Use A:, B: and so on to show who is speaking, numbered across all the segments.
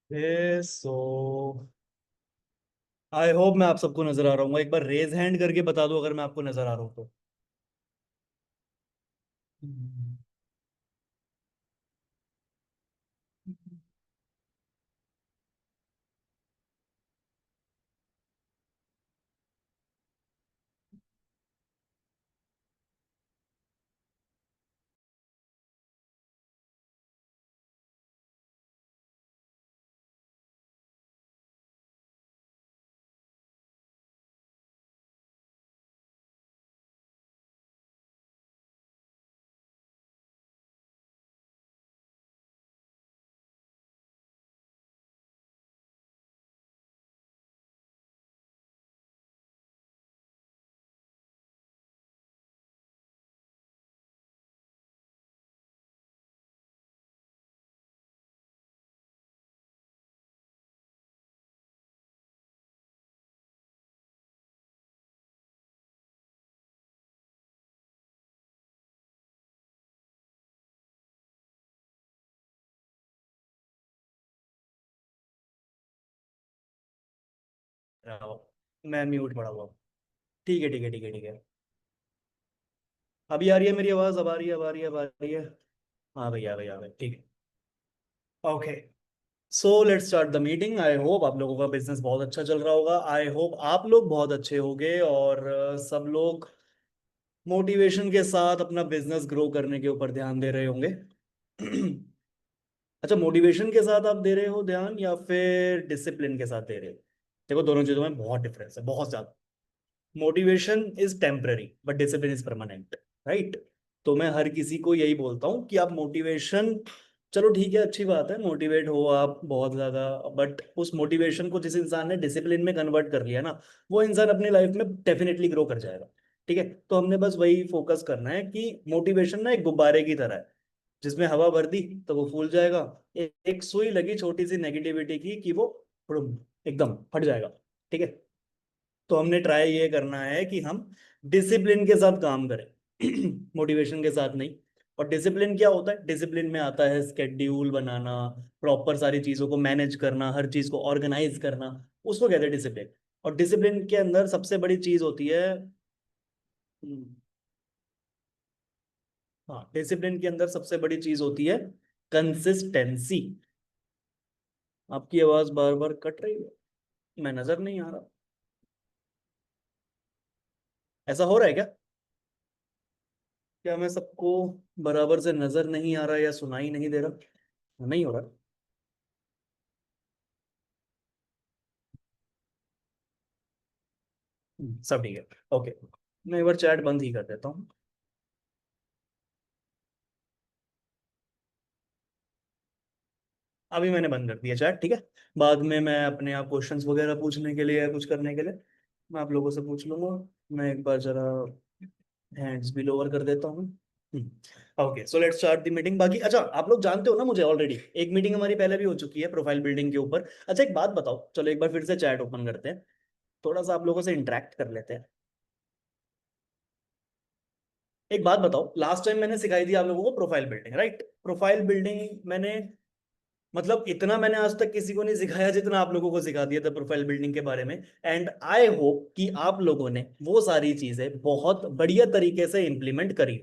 A: So I hope मैं आप सबको नजर आ रहा हूँ। एक बार रेज हैंड करके बता दो अगर मैं आपको नजर आ रहा हूँ तो। हम्म। मैं म्यूट पड़ा हुआ हूँ। ठीक है, ठीक है, ठीक है, ठीक है। अभी आ रही है मेरी आवाज? अब आ रही है, अब आ रही है, अब आ रही है। हाँ भैया, भैया, भाई ठीक है। Okay. So let's start the meeting. I hope आप लोगों का बिजनेस बहुत अच्छा चल रहा होगा। आई होप आप लोग बहुत अच्छे होंगे और सब लोग मोटिवेशन के साथ अपना बिजनेस ग्रो करने के ऊपर ध्यान दे रहे होंगे। अच्छा, मोटिवेशन के साथ आप दे रहे हो ध्यान या फिर डिसिप्लिन के साथ दे रहे हो? देखो, दोनों चीजों में बहुत डिफरेंस है, बहुत ज्यादा। Motivation is temporary but discipline is permanent. Right? तो मैं हर किसी को यही बोलता हूँ कि आप मोटिवेशन, चलो ठीक है, अच्छी बात है, मोटिवेट हो आप बहुत ज्यादा। बट उस मोटिवेशन को जिस इंसान ने डिसिप्लिन में कन्वर्ट कर लिया ना, वो इंसान अपनी लाइफ में डेफिनेटली ग्रो कर जाएगा। ठीक है? तो हमने बस वही फोकस करना है कि मोटिवेशन ना एक गुब्बारे की तरह है, जिसमें हवा भर दी तो वो फूल जाएगा। एक सुई लगी छोटी सी नेगेटिविटी की कि वो फुड़ुम, एकदम फट जाएगा। ठीक है? तो हमने ट्राई ये करना है कि हम डिसिप्लिन के साथ काम करें, मोटिवेशन के साथ नहीं। और डिसिप्लिन क्या होता है? डिसिप्लिन में आता है स्केड्यूल बनाना, प्रॉपर सारी चीजों को मैनेज करना, हर चीज को ऑर्गेनाइज करना। उसको कहते हैं डिसिप्लिन। और डिसिप्लिन के अंदर सबसे बड़ी चीज होती है। हम्म, हाँ, डिसिप्लिन के अंदर सबसे बड़ी चीज होती है कंसिस्टेंसी। आपकी आवाज बार बार कट रही है, मैं नजर नहीं आ रहा। ऐसा हो रहा है क्या? क्या मैं सबको बराबर से नजर नहीं आ रहा या सुनाई नहीं दे रहा? नहीं हो रहा। सब ठीक है। ओके। मैं एक बार चैट बंद ही कर देता हूँ। अभी मैंने बंद कर दिया चैट। ठीक है? बाद में मैं अपने आप क्वेश्चंस वगैरह पूछने के लिए या कुछ करने के लिए मैं आप लोगों से पूछ लूंगा। मैं एक बार जरा हैंड्स भी लोअर कर देता हूँ। Okay, so let's start the meeting. बाकी अच्छा, आप लोग जानते हो ना मुझे ऑलरेडी, एक मीटिंग हमारी पहले भी हो चुकी है प्रोफाइल बिल्डिंग के ऊपर। अच्छा, एक बात बताओ, चलो एक बार फिर से चैट ओपन करते हैं, थोड़ा सा आप लोगों से इंटरेक्ट कर लेते हैं। एक बात बताओ, लास्ट टाइम मैंने सिखाई थी आप लोगों को profile building, right? Profile building मैंने, मतलब इतना मैंने आज तक किसी को नहीं सिखाया जितना आप लोगों को सिखा दिया था प्रोफाइल बिल्डिंग के बारे में। एंड आई होप कि आप लोगों ने वो सारी चीजें बहुत बढ़िया तरीके से इंप्लीमेंट करी।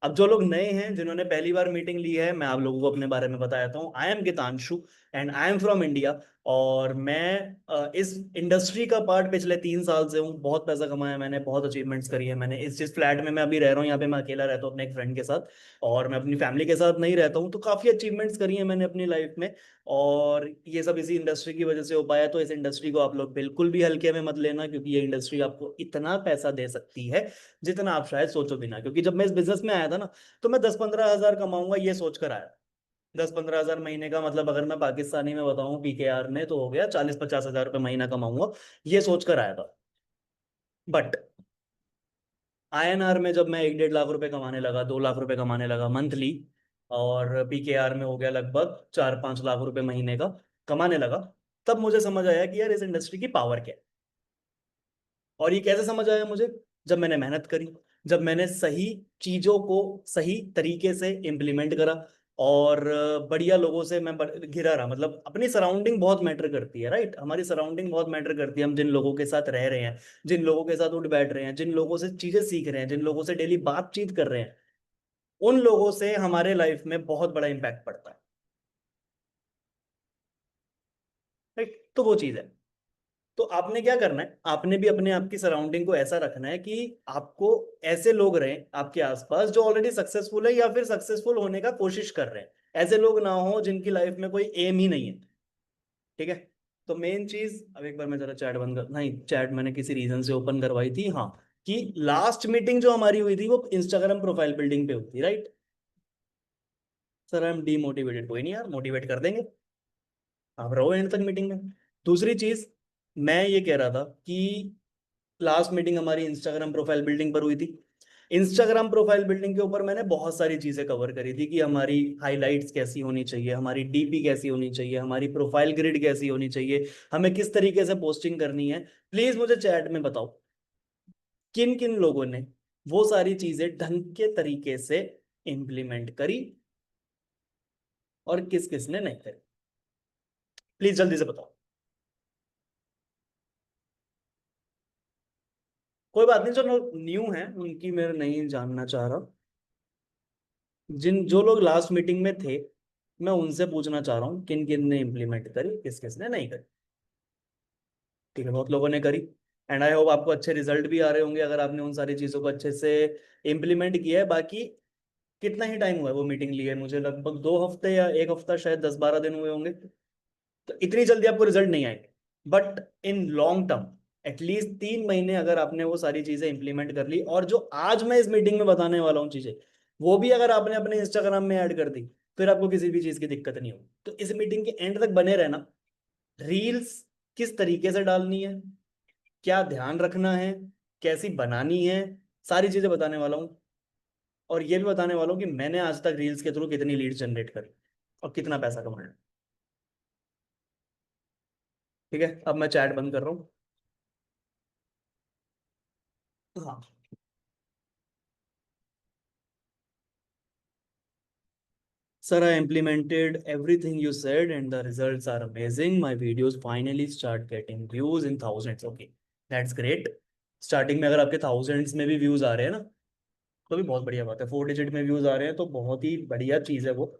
A: अब जो लोग नए हैं, जिन्होंने पहली बार मीटिंग ली है, मैं आप लोगों को अपने बारे में बताता हूँ। I am Geetanshu and I am from India. और मैं इस इंडस्ट्री का पार्ट पिछले 3 साल से हूँ। बहुत पैसा कमाया मैंने, बहुत अचीवमेंट्स करी है मैंने। इस जिस फ्लैट में मैं अभी रह रहा हूँ, यहाँ पे मैं अकेला रहता हूँ अपने एक फ्रेंड के साथ, और मैं अपनी फैमिली के साथ नहीं रहता हूँ। तो काफ़ी अचीवमेंट्स करी है मैंने अपनी लाइफ में। और ये सब इसी इंडस्ट्री की वजह से हो पाया। तो इस इंडस्ट्री को आप लोग बिल्कुल भी हल्के में मत लेना, क्योंकि ये इंडस्ट्री आपको इतना पैसा दे सकती है जितना आप शायद सोचो भी ना। क्योंकि जब मैं इस बिजनेस में आया था ना, तो मैं 10-15 हज़ार कमाऊंगा ये सोचकर आया। 10-15 हज़ार महीने का मतलब, अगर मैं पाकिस्तानी में बताऊं पीकेआर में, तो हो गया 40-50 हज़ार रुपये महीना कमाऊंगा, ये सोचकर आया था। बट आईएनआर में जब मैं 1-1.5 लाख रुपए कमाने लगा, 2 लाख रुपए कमाने लगा मंथली, और पीकेआर में हो गया लगभग 4-5 लाख रुपए महीने का कमाने लगा, तब मुझे समझ आया कि यार इस इंडस्ट्री की पावर क्या है। और ये कैसे समझ आया मुझे? जब मैंने मेहनत करी, जब मैंने सही चीजों को सही तरीके से इम्प्लीमेंट करा, और बढ़िया लोगों से मैं घिरा रहा। मतलब अपनी सराउंडिंग बहुत मैटर करती है, राइट? हमारी सराउंडिंग बहुत मैटर करती है। हम जिन लोगों के साथ रह रहे हैं, जिन लोगों के साथ उठ बैठ रहे हैं, जिन लोगों से चीजें सीख रहे हैं, जिन लोगों से डेली बातचीत कर रहे हैं, उन लोगों से हमारे लाइफ में बहुत बड़ा इम्पैक्ट पड़ता है, राइट? तो वो चीज है। तो आपने क्या करना है, आपने भी अपने आप की सराउंडिंग को ऐसा रखना है कि आपको ऐसे लोग रहें आपके आसपास जो ऑलरेडी सक्सेसफुल है या फिर सक्सेसफुल होने का कोशिश कर रहे हैं। ऐसे लोग ना हो जिनकी लाइफ में कोई एम ही नहीं है, ठीक है? तो मेन चीज, अब एक बार मैं जरा चैट बंद कर, नहीं चैट मैंने किसी रीजन से ओपन करवाई थी, हाँ, कि लास्ट मीटिंग जो हमारी हुई थी वो इंस्टाग्राम प्रोफाइल बिल्डिंग पे हुई थी, right? Sir I am demotivated, कोई नहीं यार, मोटिवेट कर देंगे, आप रहो एंड तक मीटिंग में। दूसरी चीज, मैं ये कह रहा था कि लास्ट मीटिंग हमारी इंस्टाग्राम प्रोफाइल बिल्डिंग पर हुई थी। इंस्टाग्राम प्रोफाइल बिल्डिंग के ऊपर मैंने बहुत सारी चीजें कवर करी थी कि हमारी हाइलाइट्स कैसी होनी चाहिए, हमारी डीपी कैसी होनी चाहिए, हमारी प्रोफाइल ग्रिड कैसी होनी चाहिए, हमें किस तरीके से पोस्टिंग करनी है। प्लीज मुझे चैट में बताओ किन किन लोगों ने वो सारी चीजें ढंग के तरीके से इंप्लीमेंट करी और किस किस ने नहीं करी। प्लीज जल्दी से बताओ। कोई बात नहीं, जो लोग न्यू हैं उनकी मैं नहीं जानना चाह रहा। जिन जो लोग लास्ट मीटिंग में थे, मैं उनसे पूछना चाह रहा हूँ किन किन ने इम्प्लीमेंट करी, किस किस ने नहीं करी। ठीक है, बहुत लोगों ने करी, एंड आई होप आपको अच्छे रिजल्ट भी आ रहे होंगे अगर आपने उन सारी चीज़ों को अच्छे से इम्प्लीमेंट किया है। बाकी कितना ही टाइम हुआ है वो मीटिंग लिए? मुझे लगभग 2 हफ्ते या एक हफ्ता, शायद 10-12 दिन हुए होंगे। तो इतनी जल्दी आपको रिजल्ट नहीं आएंगे, but in long term at least 3 महीने अगर आपने वो सारी चीजें इंप्लीमेंट कर ली, और जो आज मैं इस मीटिंग में बताने वाला हूँ चीजें, वो भी अगर आपने अपने इंस्टाग्राम में ऐड कर दी, फिर आपको किसी भी चीज की दिक्कत नहीं होगी। तो इस मीटिंग के एंड तक बने रहना। रील्स किस तरीके से डालनी है, क्या ध्यान रखना है, कैसी बनानी है, सारी चीजें बताने वाला हूँ। और ये भी बताने वाला हूँ कि मैंने आज तक रील्स के थ्रू कितनी लीड जनरेट करी और कितना पैसा कमाया। ठीक है, अब मैं चैट बंद कर रहा हूँ। हाँ sir, I implemented everything you said and the results are amazing. My videos finally start getting views in thousands. Okay, that's great. Starting में अगर आपके थाउजेंड्स में भी व्यूज आ रहे हैं ना, तो भी बहुत बढ़िया बात है। 4 डिजिट में व्यूज आ रहे हैं तो बहुत ही बढ़िया चीज़ है वो।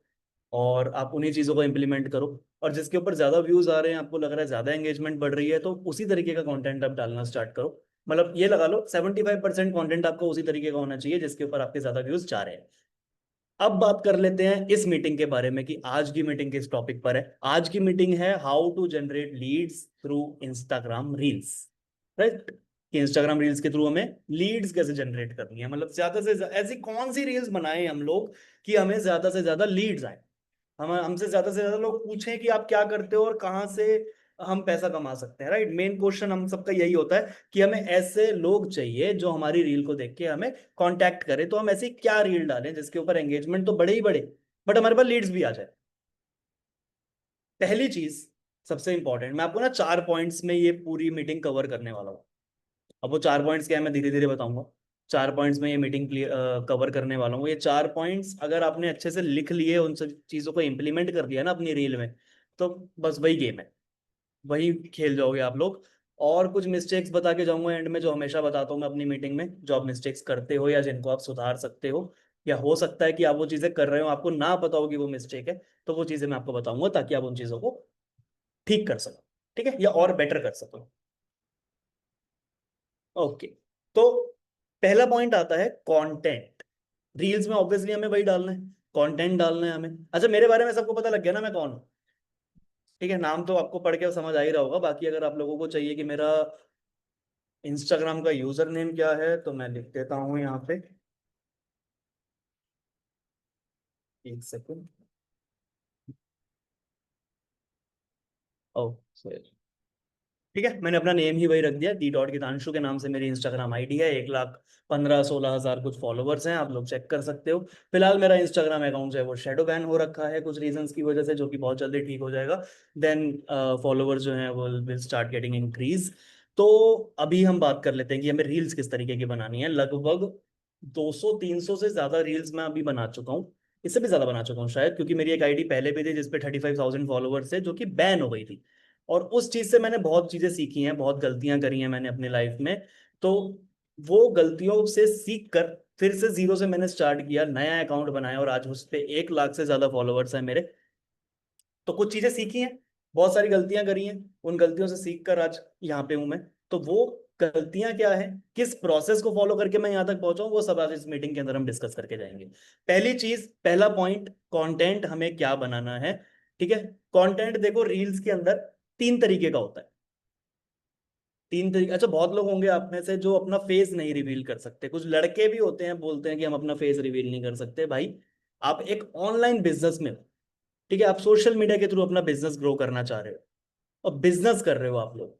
A: और आप उन्हीं चीज़ों को इम्प्लीमेंट करो। और जिसके ऊपर ज़्यादा व्यूज आ रहे हैं, आपको लग रहा है ज़्यादा एंगेजमेंट बढ़ रही है, तो उसी तरीके का कंटेंट आप डालना स्टार्ट करो। मतलब ये लगा लो 75% कॉन्टेंट आपको उसी तरीके का होना चाहिए जिसके ऊपर आपके ज़्यादा व्यूज जा रहे हैं। अब बात कर लेते हैं इस मीटिंग के बारे में कि आज की मीटिंग किस टॉपिक पर है। आज की मीटिंग है how to generate leads through Instagram reels, right? कि इंस्टाग्राम रील्स के थ्रू हमें लीड्स कैसे जनरेट करनी है, मतलब ज्यादा से ऐसी कौन सी रील्स बनाएं हम लोग कि हमें ज्यादा से ज्यादा लीड्स आए, हम हमसे ज्यादा से ज्यादा लोग पूछें कि आप क्या करते हो और कहाँ से हम पैसा कमा सकते हैं, राइट? मेन क्वेश्चन हम सबका यही होता है कि हमें ऐसे लोग चाहिए जो हमारी रील को देख के हमें कांटेक्ट करें। तो हम ऐसी क्या रील डालें जिसके ऊपर एंगेजमेंट तो बड़े ही बड़े, बट हमारे पास लीड्स भी आ जाए। पहली चीज, सबसे इंपॉर्टेंट, मैं आपको ना 4 पॉइंट्स में ये पूरी मीटिंग कवर करने वाला हूँ। अब वो 4 पॉइंट्स क्या है मैं धीरे धीरे बताऊंगा। 4 पॉइंट्स में ये मीटिंग कवर करने वाला हूँ। ये 4 पॉइंट्स अगर आपने अच्छे से लिख लिए, उन सब चीज़ों को इंप्लीमेंट कर दिया ना अपनी रील में, तो बस वही गेम है, वही खेल जाओगे आप लोग। और कुछ मिस्टेक्स बता के जाऊंगा एंड में, जो हमेशा बताता हूँ मैं अपनी मीटिंग में, जो आप मिस्टेक्स करते हो या जिनको आप सुधार सकते हो, या हो सकता है कि आप वो चीज़ें कर रहे हो आपको ना पता हो कि वो मिस्टेक है, तो वो चीज़ें मैं आपको बताऊंगा ताकि आप उन चीज़ों को ठीक कर सको, ठीक है, या और बेटर कर सको। ओके, तो पहला पॉइंट आता है कंटेंट। रील्स में ऑब्वियसली हमें वही डालना है, कंटेंट डालना है हमें। अच्छा, मेरे बारे में सबको पता लग गया ना मैं कौन हूँ? ठीक है, नाम तो आपको पढ़ के समझ आ ही रहा होगा। बाकी अगर आप लोगों को चाहिए कि मेरा इंस्टाग्राम का यूजर नेम क्या है, तो मैं लिख देता हूँ यहाँ पे, एक सेकेंड। ओ सॉरी, ठीक है, मैंने अपना नेम ही वही रख दिया, डी डॉट गीतांशु के नाम से मेरी इंस्टाग्राम आईडी है। 1,15,16,000 कुछ फॉलोवर्स हैं, आप लोग चेक कर सकते हो। फिलहाल मेरा इंस्टाग्राम अकाउंट जो है वो शेडो बैन हो रखा है कुछ रीजंस की वजह से, जो कि बहुत जल्दी ठीक हो जाएगा। देन फॉलोवर्स जो हैं वो विल स्टार्ट गेटिंग इंक्रीज। तो अभी हम बात कर लेते हैं कि हमें रील्स किस तरीके की बनानी है। लगभग 200-300 से ज्यादा रील्स मैं अभी बना चुका हूँ। इससे भी ज्यादा बना चुका हूँ शायद, क्योंकि मेरी एक आईडी पहले भी थी जिसपे 35,000 फॉलोवर्स है, जो कि बैन हो गई थी। और उस चीज से मैंने बहुत चीजें सीखी हैं, बहुत गलतियां करी हैं मैंने अपनी लाइफ में। तो वो गलतियों से सीख कर फिर से जीरो से मैंने स्टार्ट किया, नया अकाउंट बनाया, और आज उस पे 1 लाख से ज्यादा फॉलोवर्स हैं मेरे। तो कुछ चीजें सीखी हैं, बहुत सारी गलतियां करी हैं, उन गलतियों से सीख कर आज यहाँ पे हूं मैं। तो वो गलतियां क्या है, किस प्रोसेस को फॉलो करके मैं यहाँ तक पहुंचा हूं, वो सब आज इस मीटिंग के अंदर हम डिस्कस करके जाएंगे। पहली चीज, पहला पॉइंट, कंटेंट हमें क्या बनाना है। ठीक है। कंटेंट देखो, रील्स के अंदर 3 तरीके का होता है। 3 तरीके, अच्छा बहुत लोग होंगे आप में से जो अपना फेस नहीं रिवील कर सकते, कुछ लड़के भी होते हैं बोलते हैं कि हम अपना फेस रिवील नहीं कर सकते। भाई आप एक ऑनलाइन बिजनेस में हो, ठीक है, आप सोशल मीडिया के थ्रू अपना बिजनेस ग्रो करना चाह रहे हो और बिजनेस कर रहे हो आप लोग।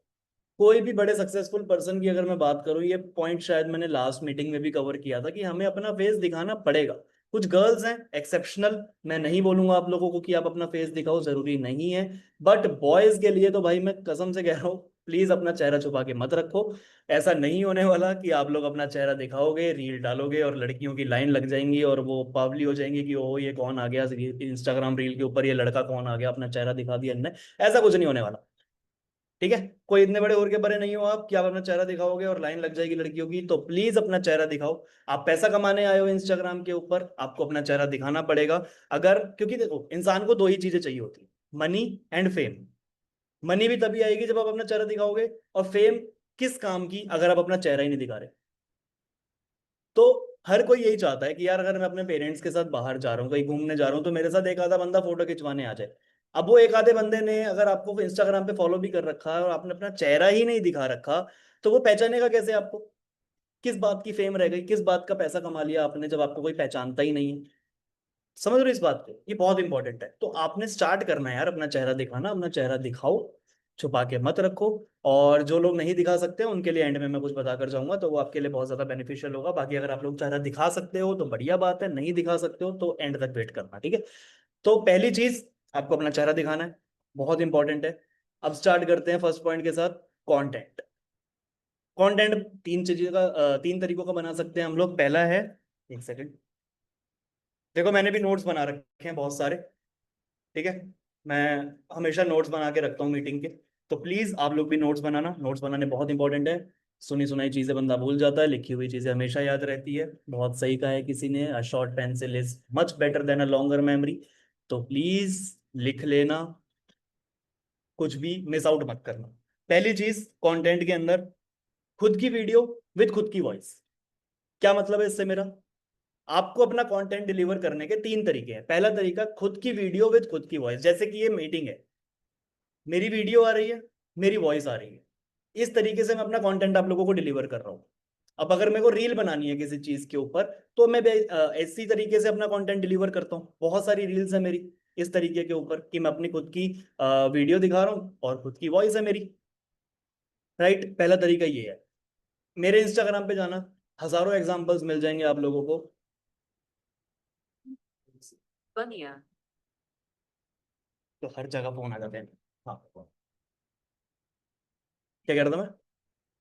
A: कोई भी बड़े सक्सेसफुल पर्सन की अगर मैं बात करूं, ये पॉइंट शायद मैंने लास्ट मीटिंग में भी कवर किया था कि हमें अपना फेस दिखाना पड़ेगा। कुछ गर्ल्स हैं एक्सेप्शनल, मैं नहीं बोलूंगा आप लोगों को कि आप अपना फेस दिखाओ, जरूरी नहीं है। बट बॉयज के लिए तो भाई मैं कसम से कह रहा हूँ, प्लीज अपना चेहरा छुपा के मत रखो। ऐसा नहीं होने वाला कि आप लोग अपना चेहरा दिखाओगे, रील डालोगे और लड़कियों की लाइन लग जाएंगी और वो पावली हो जाएंगी कि ओ ये कौन आ गया इंस्टाग्राम रील के ऊपर, ये लड़का कौन आ गया अपना चेहरा दिखा दिया इनने। ऐसा कुछ नहीं होने वाला। ठीक है। कोई इतने बड़े और के बड़े नहीं हो आप कि आप अपना चेहरा दिखाओगे और लाइन लग जाएगी लड़कियों की। तो प्लीज अपना चेहरा दिखाओ। आप पैसा कमाने आए हो इंस्टाग्राम के ऊपर, आपको अपना चेहरा दिखाना पड़ेगा। अगर, क्योंकि देखो इंसान को 2 ही चीजें चाहिए होती है, मनी एंड फेम। मनी भी तभी आएगी जब आप अपना चेहरा दिखाओगे, और फेम किस काम की अगर आप अपना चेहरा ही नहीं दिखा रहे। तो हर कोई यही चाहता है कि यार अगर मैं अपने पेरेंट्स के साथ बाहर जा रहा हूँ, कहीं घूमने जा रहा हूँ, तो मेरे साथ एक आधा बंदा फोटो खिंचवाने आ जाए। अब वो एक आधे बंदे ने अगर आपको इंस्टाग्राम पे फॉलो भी कर रखा है और आपने अपना चेहरा ही नहीं दिखा रखा, तो वो पहचानेगा कैसे आपको। किस बात की फेम रह गई, किस बात का पैसा कमा लिया आपने जब आपको कोई पहचानता ही नहीं है। समझ रहे हो इस बात को, ये बहुत इंपॉर्टेंट है। तो आपने स्टार्ट करना है यार अपना चेहरा दिखाना, अपना चेहरा दिखाओ, छुपा के मत रखो। और जो लोग नहीं दिखा सकते उनके लिए एंड में मैं कुछ बता कर जाऊंगा, तो वो आपके लिए बहुत ज्यादा बेनिफिशियल होगा। बाकी अगर आप लोग चेहरा दिखा सकते हो तो बढ़िया बात है, नहीं दिखा सकते हो तो एंड तक वेट करना, ठीक है। तो पहली चीज, आपको अपना चेहरा दिखाना है, बहुत इंपॉर्टेंट है। अब स्टार्ट करते हैं फर्स्ट पॉइंट के साथ, कंटेंट। कंटेंट 3 चीजों का 3 तरीकों का बना सकते हैं हम लोग। पहला है, एक सेकंड, देखो मैंने भी नोट्स बना रखे हैं बहुत सारे। ठीक है। मैं हमेशा नोट्स बना के रखता हूँ मीटिंग के। तो प्लीज आप लोग भी नोट्स बनाना, नोट्स बनाने बहुत इंपॉर्टेंट है। सुनी सुनाई चीजें बंदा भूल जाता है, लिखी हुई चीजें हमेशा याद रहती है। बहुत सही कहा है किसी ने, a short pencil is much better than a longer memory. तो प्लीज लिख लेना, कुछ भी मिस आउट मत करना। पहली चीज, कंटेंट के अंदर खुद की वीडियो विद खुद की वॉइस। क्या मतलब है इससे मेरा, आपको अपना कंटेंट डिलीवर करने के 3 तरीके हैं। पहला तरीका, खुद की वीडियो विद खुद की वॉइस, जैसे कि ये मीटिंग है, मेरी वीडियो आ रही है, मेरी वॉइस आ रही है, इस तरीके से मैं अपना कंटेंट आप लोगों को डिलीवर कर रहा हूँ। अब अगर मेरे को रील बनानी है किसी चीज के ऊपर, तो मैं इसी तरीके से अपना कंटेंट डिलीवर करता हूँ। बहुत सारी रील्स है मेरी इस तरीके के ऊपर कि मैं अपनी खुद की वीडियो दिखा रहा हूँ और खुद की वॉइस है मेरी। राइट, पहला तरीका ये है। मेरे इंस्टाग्राम पे जाना, हजारों एग्जांपल्स मिल जाएंगे आप लोगों को। बढ़िया। तो हर जगह फोन आ जाते हैं। हाँ, क्या कह रहा था मैं।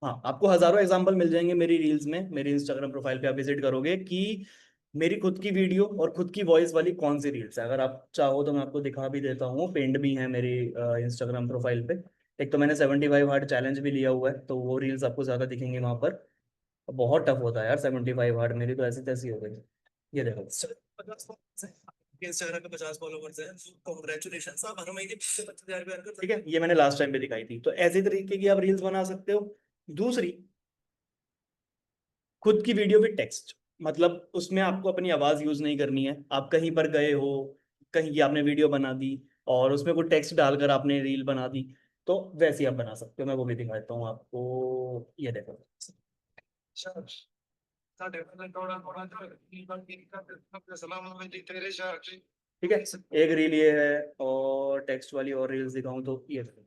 A: हाँ, आपको हजारों एग्जांपल मिल जाएंगे मेरी रील्स में, मेरी इंस्टाग्राम प्रोफाइल पे आप विजिट करोगे कि मेरी खुद की वीडियो और खुद की वॉइस वाली कौन सी रील्स है। अगर आप चाहो तो मैं आपको दिखा भी देता हूँ, पेंड भी है मेरी इंस्टाग्राम प्रोफाइल पे। एक तो मैंने 75 हार्ड चैलेंज भी लिया हुआ है, तो वो रील्स आपको ज्यादा दिखेंगे वहां पर। बहुत टफ होता है यार 75 हार्ड, मेरी तो ऐसी तैसी हो गई। ये देखो, इंस्टाग्राम पे 50 फॉलोवर्स हैं, कॉन्ग्रेचुलेशन आप हर महीने 25,000 रुपये earn कर, ठीक है। ये मैंने लास्ट टाइम पे दिखाई थी। तो ऐसे तरीके की आप रील्स बना सकते हो। दूसरी, खुद की वीडियो विद टेक्स्ट, मतलब उसमें आपको अपनी आवाज यूज नहीं करनी है। आप कहीं पर गए हो, कहीं की आपने वीडियो बना दी और उसमें कोई टेक्स्ट डालकर आपने रील बना दी, तो वैसी आप बना सकते हो। मैं वो भी दिखा देता हूँ आपको, ये देखो। ठीक है, एक रील ये है, और टेक्स्ट वाली और रील्स दिखाऊं तो ये देखो।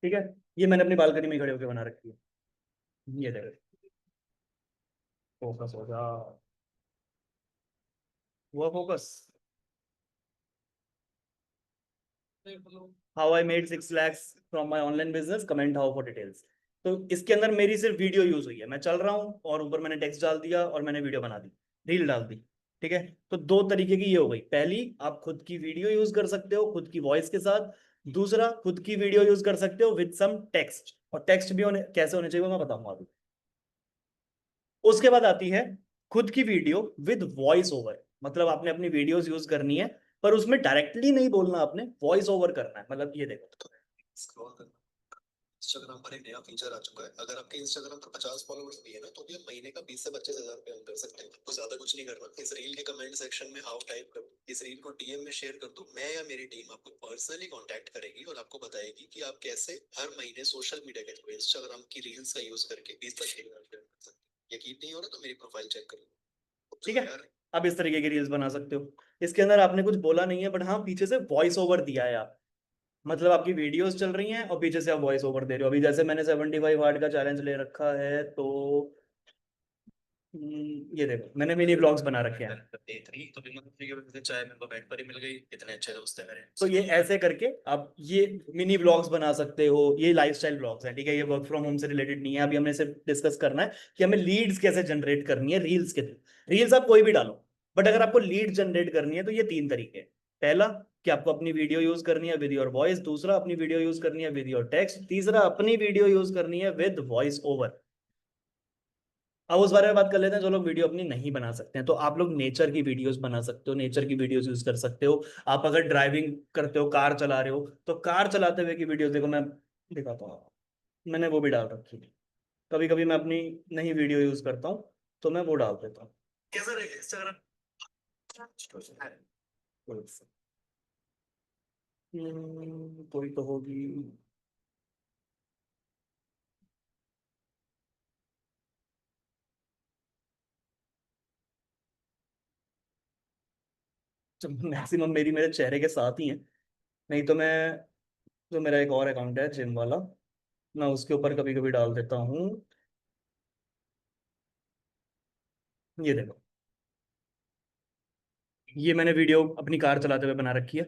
A: ठीक है, ये मैंने अपनी बालकनी में खड़े होकर बना रखी है। ये देखो, फोकस हो जा, हुआ focus. How I made 6 lakhs from my online business, comment how for details. तो इसके अंदर मेरी सिर्फ वीडियो यूज हुई है, मैं चल रहा हूँ और ऊपर मैंने टेक्स्ट डाल दिया और मैंने वीडियो बना दी, रील डाल दी। ठीक है, तो दो तरीके की ये हो गई, पहली आप खुद की वीडियो यूज कर सकते हो खुद की वॉइस के साथ, दूसरा खुद की वीडियो यूज कर सकते हो विद सम टेक्स्ट, और टेक्स्ट भी कैसे होने चाहिए वो मैं बताऊंगा अभी। उसके बाद आती है खुद की वीडियो विद वॉइस ओवर, मतलब आपने अपनी वीडियोस यूज करनी है पर उसमें डायरेक्टली नहीं बोलना, आपने वॉइस ओवर करना है। मतलब ये देखो,
B: स्क्रॉल करना। इंस्टाग्राम पर एक नया फीचर आ चुका है, अगर आपके इंस्टाग्राम पर 50 फॉलोअर्स भी है ना, तो भी आप महीने का 20 से 25 हजार रुपए अर्न कर सकते हैं। तो ज्यादा कुछ नहीं करना, इस रील के कमेंट सेक्शन में हाउ टाइप कर दो, इस रील को डीएम में शेयर कर दो, मैं या मेरी टीम आपको पर्सनली कांटेक्ट करेगी और आपको बताएगी कि आप कैसे हर महीने सोशल मीडिया के थ्रू इंस्टाग्राम की रील्स का यूज करके 20 तक कर सकते हैं। यकीन नहीं हो रहा तो मेरी प्रोफाइल चेक कर लो।
A: ठीक
B: चलो
A: है,
B: यार,
A: आप इस तरीके की रील्स बना सकते हो। इसके अंदर आपने कुछ बोला नहीं है बट हाँ पीछे से वॉइस ओवर दिया है आप, मतलब आपकी वीडियोस चल रही हैं और पीछे से आप वॉइस ओवर दे रहे हो। अभी जैसे मैंने 75 वाट का चैलेंज ले रखा है तो ये देखो मैंने मिनी ब्लॉग्स बना रखे हैं।
B: तो भी मतलब की वजह से चाय मेरे को बेड पर ही मिल गई, इतने अच्छे दोस्त है मेरे।
A: तो ये ऐसे करके आप ये मिनी ब्लॉग्स बना सकते हो, ये लाइफस्टाइल ब्लॉग्स हैं। ठीक है, ये वर्क फ्रॉम होम से रिलेटेड नहीं है, अभी हमने सिर्फ डिस्कस करना है कि हमें लीड्स कैसे जनरेट करनी है रील्स के थ्रू। रील्स आप कोई भी डालो, बट अगर आपको लीड जनरेट करनी है तो ये तीन तरीके हैं। पहला कि आपको अपनी वीडियो यूज करनी है विद योर वॉइस, दूसरा अपनी वीडियो यूज करनी है विद योर टेक्स्ट, तीसरा अपनी वीडियो यूज करनी है विद वॉइस ओवर। अब उस बारे में बात कर लेते हैं जो लोग वीडियो अपनी नहीं बना सकते हैं। तो आप लोग नेचर की वीडियोस बना सकते हो, नेचर की वीडियोस यूज कर सकते हो। आप अगर ड्राइविंग करते हो, कार चला रहे हो, तो कार चलाते हुए की वीडियोस देखो, मैं दिखाता हूँ आपको। मैंने वो भी डाल रखी है, कभी कभी मैं अपनी नई वीडियो यूज करता हूँ तो मैं वो डाल देता हूँ।
B: कैसा रहेगा इंस्टाग्राम?
A: कोई तो होगी। मैक्सिमम मेरी मेरे चेहरे के साथ ही है, नहीं तो मैं, जो मेरा एक और अकाउंट है जिम वाला, मैं उसके ऊपर कभी कभी डाल देता हूँ। ये देखो, ये मैंने वीडियो अपनी कार चलाते हुए बना रखी है।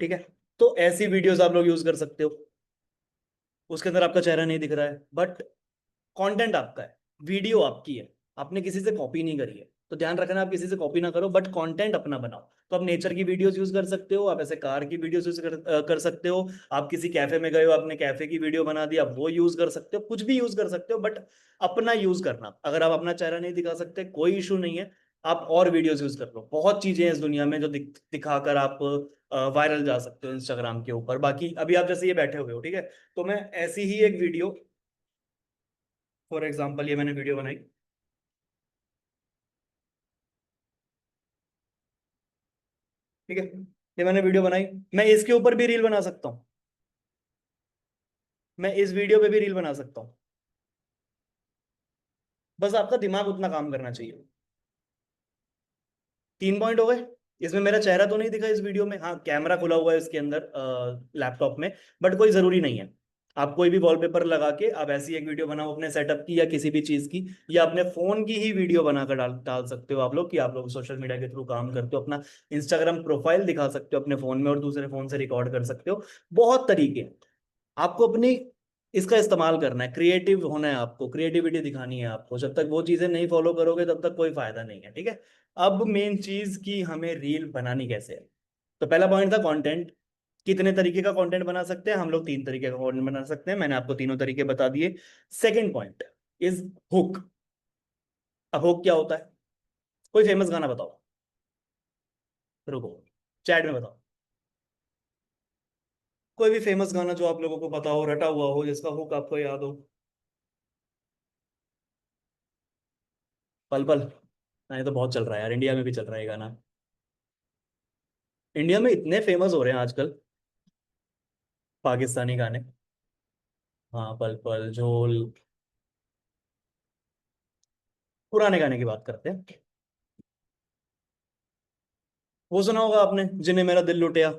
A: ठीक है, तो ऐसी वीडियोस आप लोग यूज कर सकते हो, उसके अंदर आपका चेहरा नहीं दिख रहा है बट कंटेंट आपका है, वीडियो आपकी है, आपने किसी से कॉपी नहीं करी है। तो ध्यान रखना आप किसी से कॉपी ना करो बट कंटेंट अपना बनाओ। तो आप नेचर की वीडियोस यूज कर सकते हो, आप ऐसे कार की वीडियोस यूज कर सकते हो, आप किसी कैफे में गए हो आपने कैफे की वीडियो बना दी, आप वो यूज कर सकते हो, कुछ भी यूज कर सकते हो बट अपना यूज करना। अगर आप अपना चेहरा नहीं दिखा सकते कोई इशू नहीं है, आप और वीडियोस यूज कर लो। बहुत चीजें हैं इस दुनिया में जो दिखाकर आप वायरल जा सकते हो इंस्टाग्राम के ऊपर। बाकी अभी आप जैसे ये बैठे हुए हो, ठीक है, तो मैं ऐसी ही एक वीडियो, फॉर एग्जाम्पल ये मैंने वीडियो बनाई, ठीक है, ये मैंने वीडियो बनाई, मैं इसके ऊपर भी रील बना सकता हूँ, मैं इस वीडियो पे भी रील बना सकता हूँ। बस आपका दिमाग उतना काम करना चाहिए। 3 पॉइंट हो गए। इसमें मेरा चेहरा तो नहीं दिखा इस वीडियो में, हाँ कैमरा खुला हुआ है इसके अंदर लैपटॉप में, बट कोई जरूरी नहीं है। आप कोई भी वॉलपेपर लगा के आप ऐसी एक वीडियो बनाओ अपने सेटअप की या किसी भी चीज की, या अपने फोन की ही वीडियो बनाकर डाल डाल सकते हो आप लोग, कि आप लोग सोशल मीडिया के थ्रू काम करते हो, अपना इंस्टाग्राम प्रोफाइल दिखा सकते हो अपने फोन में और दूसरे फोन से रिकॉर्ड कर सकते हो। बहुत तरीके हैं, आपको अपनी इसका इस्तेमाल करना है, क्रिएटिव होना है, आपको क्रिएटिविटी दिखानी है। आपको जब तक वो चीजें नहीं फॉलो करोगे तब तक कोई फायदा नहीं है। ठीक है, अब मेन चीज की हमें रील बनानी कैसे है। तो पहला पॉइंट था कंटेंट, कितने तरीके का कंटेंट बना सकते हैं हम लोग, 3 तरीके का कंटेंट बना सकते हैं, मैंने आपको तीनों तरीके बता दिए। Second point is hook. अब हुक क्या होता है, कोई फेमस गाना बताओ, रुको चैट में बताओ, कोई भी फेमस गाना जो आप लोगों को पता हो, रटा हुआ हो, जिसका हुक आपको याद हो। पल पल, हाँ, ये तो बहुत चल रहा है यार, इंडिया में भी चल रहा है ये गाना। इंडिया में इतने फेमस हो रहे हैं आजकल पाकिस्तानी गाने। हाँ पल पल झोल, पुराने गाने की बात करते हैं। वो सुना होगा आपने, जिन्हें मेरा दिल लुटिया,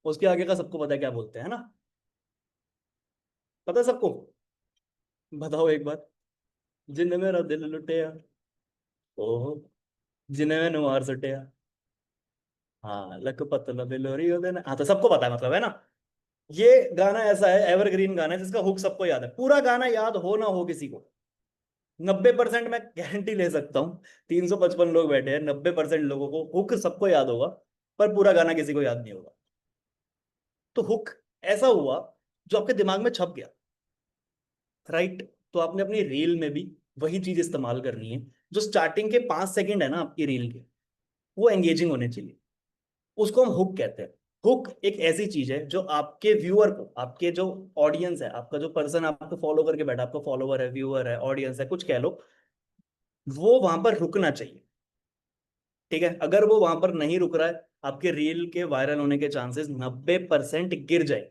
A: उसके आगे का सबको पता है क्या बोलते हैं ना, पता है सबको, बताओ एक बार। जिन्हें मेरा दिल लुटिया, ओहो, जिन्हें मैंने मार सुटिया, हाँ लक पतला बिलोरी होते ना, हाँ तो सबको पता है मतलब, है ना। ये गाना ऐसा है, एवरग्रीन गाना है जिसका हुक सबको याद है। पूरा गाना याद हो ना हो किसी को, 90% मैं गारंटी ले सकता हूँ, 355 लोग बैठे हैं, 90% लोगों को हुक सबको याद होगा, पर पूरा गाना किसी को याद नहीं होगा। तो हुक ऐसा हुआ जो आपके दिमाग में छप गया, राइट? तो आपने अपनी रील में भी वही चीज इस्तेमाल करनी है। जो स्टार्टिंग के 5 सेकंड है ना आपकी रील के, वो एंगेजिंग होने चाहिए। उसको हम हुक कहते हैं। हुक एक ऐसी चीज है जो आपके व्यूअर को, आपके जो ऑडियंस है, आपका जो पर्सन आपको फॉलो करके बैठा, आपका फॉलोवर है, व्यूअर है, ऑडियंस है, कुछ कह लो, वो वहां पर रुकना चाहिए। ठीक है? अगर वो वहां पर नहीं रुक रहा है, आपके रील के वायरल होने के चांसेस 90% गिर जाए।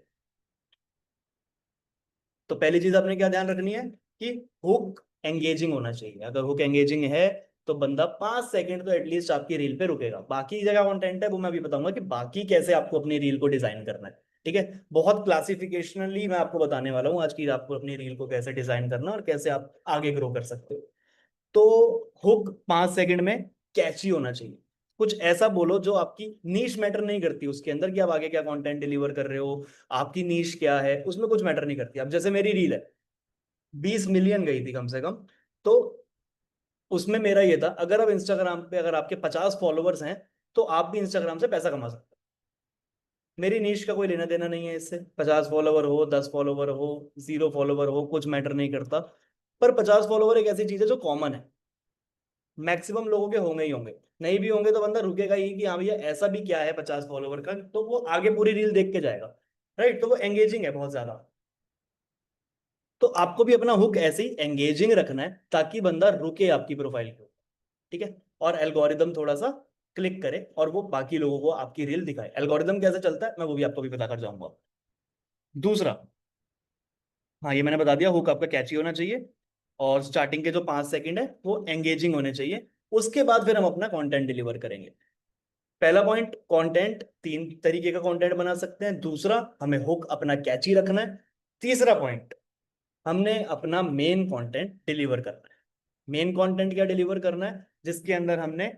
A: तो पहली चीज आपने क्या ध्यान रखनी है कि हुक एंगेजिंग होना चाहिए। अगर हुक एंगेजिंग है तो बंदा 5 सेकंड तो एटलीस्ट आपकी रील पे रुकेगा। बाकी जगह कंटेंट है वो मैं अभी बताऊंगा कि बाकी कैसे आपको अपनी रील को डिजाइन करना है। ठीक है? बहुत क्लासिफिकेशनली मैं आपको बताने वाला हूँ आज की, आपको अपनी रील को कैसे डिजाइन करना और कैसे आप आगे ग्रो कर सकते हो। तो हुक 5 सेकंड में कैची होना चाहिए। कुछ ऐसा बोलो जो आपकी नीश मैटर नहीं करती उसके अंदर, कि आप आगे क्या कंटेंट डिलीवर कर रहे हो, आपकी नीश क्या है, उसमें कुछ मैटर नहीं करती। अब जैसे मेरी रील है, 20 मिलियन गई थी कम से कम। तो उसमें मेरा ये था, अगर आप इंस्टाग्राम पे, अगर आपके 50 फॉलोवर्स हैं, तो आप भी इंस्टाग्राम से पैसा कमा सकते हो। मेरी नीश का कोई लेना देना नहीं है इससे, 50 फॉलोवर हो, 10 फॉलोवर हो, 0 फॉलोवर हो, कुछ मैटर नहीं करता। पर 50 फॉलोवर एक ऐसी चीज है जो कॉमन है, मैक्सिमम लोगों के होंगे ही होंगे। नहीं भी होंगे तो बंदा रुकेगा ही कि हाँ भैया ऐसा भी क्या है 50 फॉलोवर का, तो वो आगे पूरी रील देख के जाएगा। राइट? तो वो एंगेजिंग है बहुत ज्यादा। तो आपको भी अपना हुक ऐसे ही एंगेजिंग रखना है ताकि बंदा रुके आपकी प्रोफाइल को। ठीक है? और एल्गोरिदम थोड़ा सा क्लिक करे और वो बाकी लोगों को आपकी रील दिखाए। एल्गोरिदम कैसे चलता है मैं वो भी आपको भी बता कर जाऊंगा। दूसरा, हाँ ये मैंने बता दिया, हुक आपका कैची होना चाहिए और स्टार्टिंग के जो 5 सेकंड है वो एंगेजिंग होने चाहिए। उसके बाद फिर हम अपना कंटेंट डिलीवर करेंगे। पहला पॉइंट, कंटेंट 3 तरीके का कंटेंट बना सकते हैं। दूसरा, हमें हुक अपना कैची रखना है। तीसरा पॉइंट, हमने अपना मेन कंटेंट डिलीवर करना है। मेन कंटेंट क्या डिलीवर करना है? जिसके अंदर हमने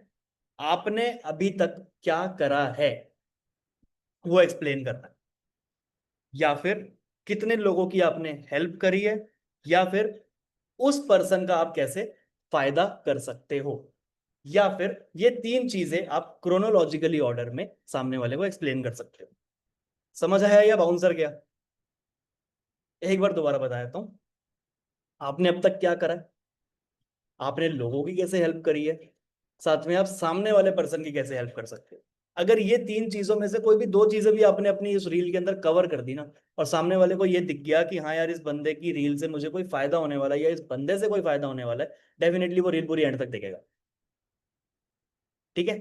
A: आपने अभी तक क्या करा है वो एक्सप्लेन करना है, या फिर कितने लोगों की आपने हेल्प करी है, या फिर उस पर्सन का आप कैसे फायदा कर सकते हो, या फिर ये 3 चीजें आप क्रोनोलॉजिकली ऑर्डर में सामने वाले को एक्सप्लेन कर सकते हो। समझ आया या बाउंसर गया? एक बार दोबारा बता देता हूं। आपने अब तक क्या करा है, आपने लोगों की कैसे हेल्प करी है, साथ में आप सामने वाले पर्सन की कैसे हेल्प कर सकते हो। अगर ये 3 चीजों में से कोई भी 2 चीजें भी आपने अपनी इस रील के अंदर कवर कर दी ना, और सामने वाले को ये दिख गया कि हाँ यार इस बंदे की रील से मुझे कोई फायदा होने वाला है या इस बंदे से कोई फायदा होने वाला है, डेफिनेटली वो रील पूरी एंड तक देखेगा। ठीक है?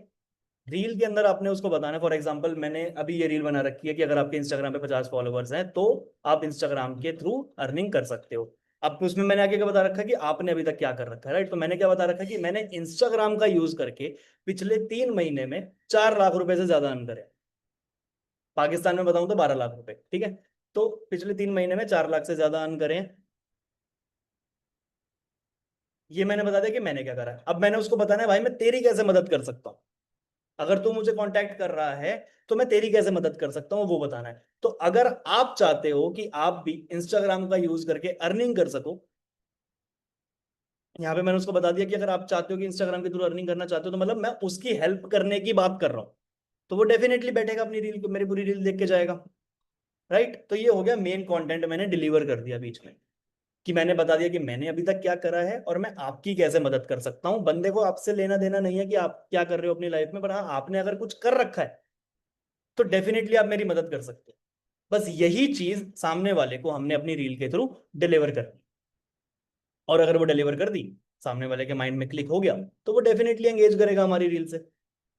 A: रील के अंदर आपने उसको बताना है। फॉर एग्जाम्पल मैंने अभी ये रील बना रखी है कि अगर आपके इंस्टाग्राम पे 50 फॉलोवर्स हैं तो आप इंस्टाग्राम के थ्रू अर्निंग कर सकते हो। अब उसमें मैंने आगे क्या बता रखा है कि आपने अभी तक क्या कर रखा है, राइट? तो मैंने क्या बता रखा है कि मैंने इंस्टाग्राम का यूज करके पिछले 3 महीने में 4 लाख रुपए से ज्यादा अर्न करे। पाकिस्तान में बताऊं तो 12 लाख रुपए। ठीक है? तो पिछले 3 महीने में 4 लाख से ज्यादा अर्न करें, ये मैंने बता दिया कि मैंने क्या करा है। अब मैंने उसको बताना है भाई मैं तेरी कैसे मदद कर सकता हूँ। अगर तू मुझे कांटेक्ट कर रहा है तो मैं तेरी कैसे मदद कर सकता हूँ वो बताना है। तो अगर आप चाहते हो कि आप भी इंस्टाग्राम का यूज करके अर्निंग कर सको, यहाँ पे मैंने उसको बता दिया कि अगर आप चाहते हो कि इंस्टाग्राम के थ्रू अर्निंग करना चाहते हो, तो मतलब मैं उसकी हेल्प करने की बात कर रहा हूँ। तो वो डेफिनेटली बैठेगा अपनी रील को, मेरी पूरी रील देख के जाएगा। राइट? तो ये हो गया मेन कंटेंट, मैंने डिलीवर कर दिया बीच में, कि मैंने बता दिया कि मैंने अभी तक क्या करा है और मैं आपकी कैसे मदद कर सकता हूँ। बंदे को आपसे लेना देना नहीं है कि आप क्या कर रहे हो अपनी लाइफ में, पर हाँ आपने अगर कुछ कर रखा है तो डेफिनेटली आप मेरी मदद कर सकते हो। बस यही चीज सामने वाले को हमने अपनी रील के थ्रू डिलीवर कर दी, और अगर वो डिलीवर कर दी, सामने वाले के माइंड में क्लिक हो गया, तो वो डेफिनेटली एंगेज करेगा हमारी रील से।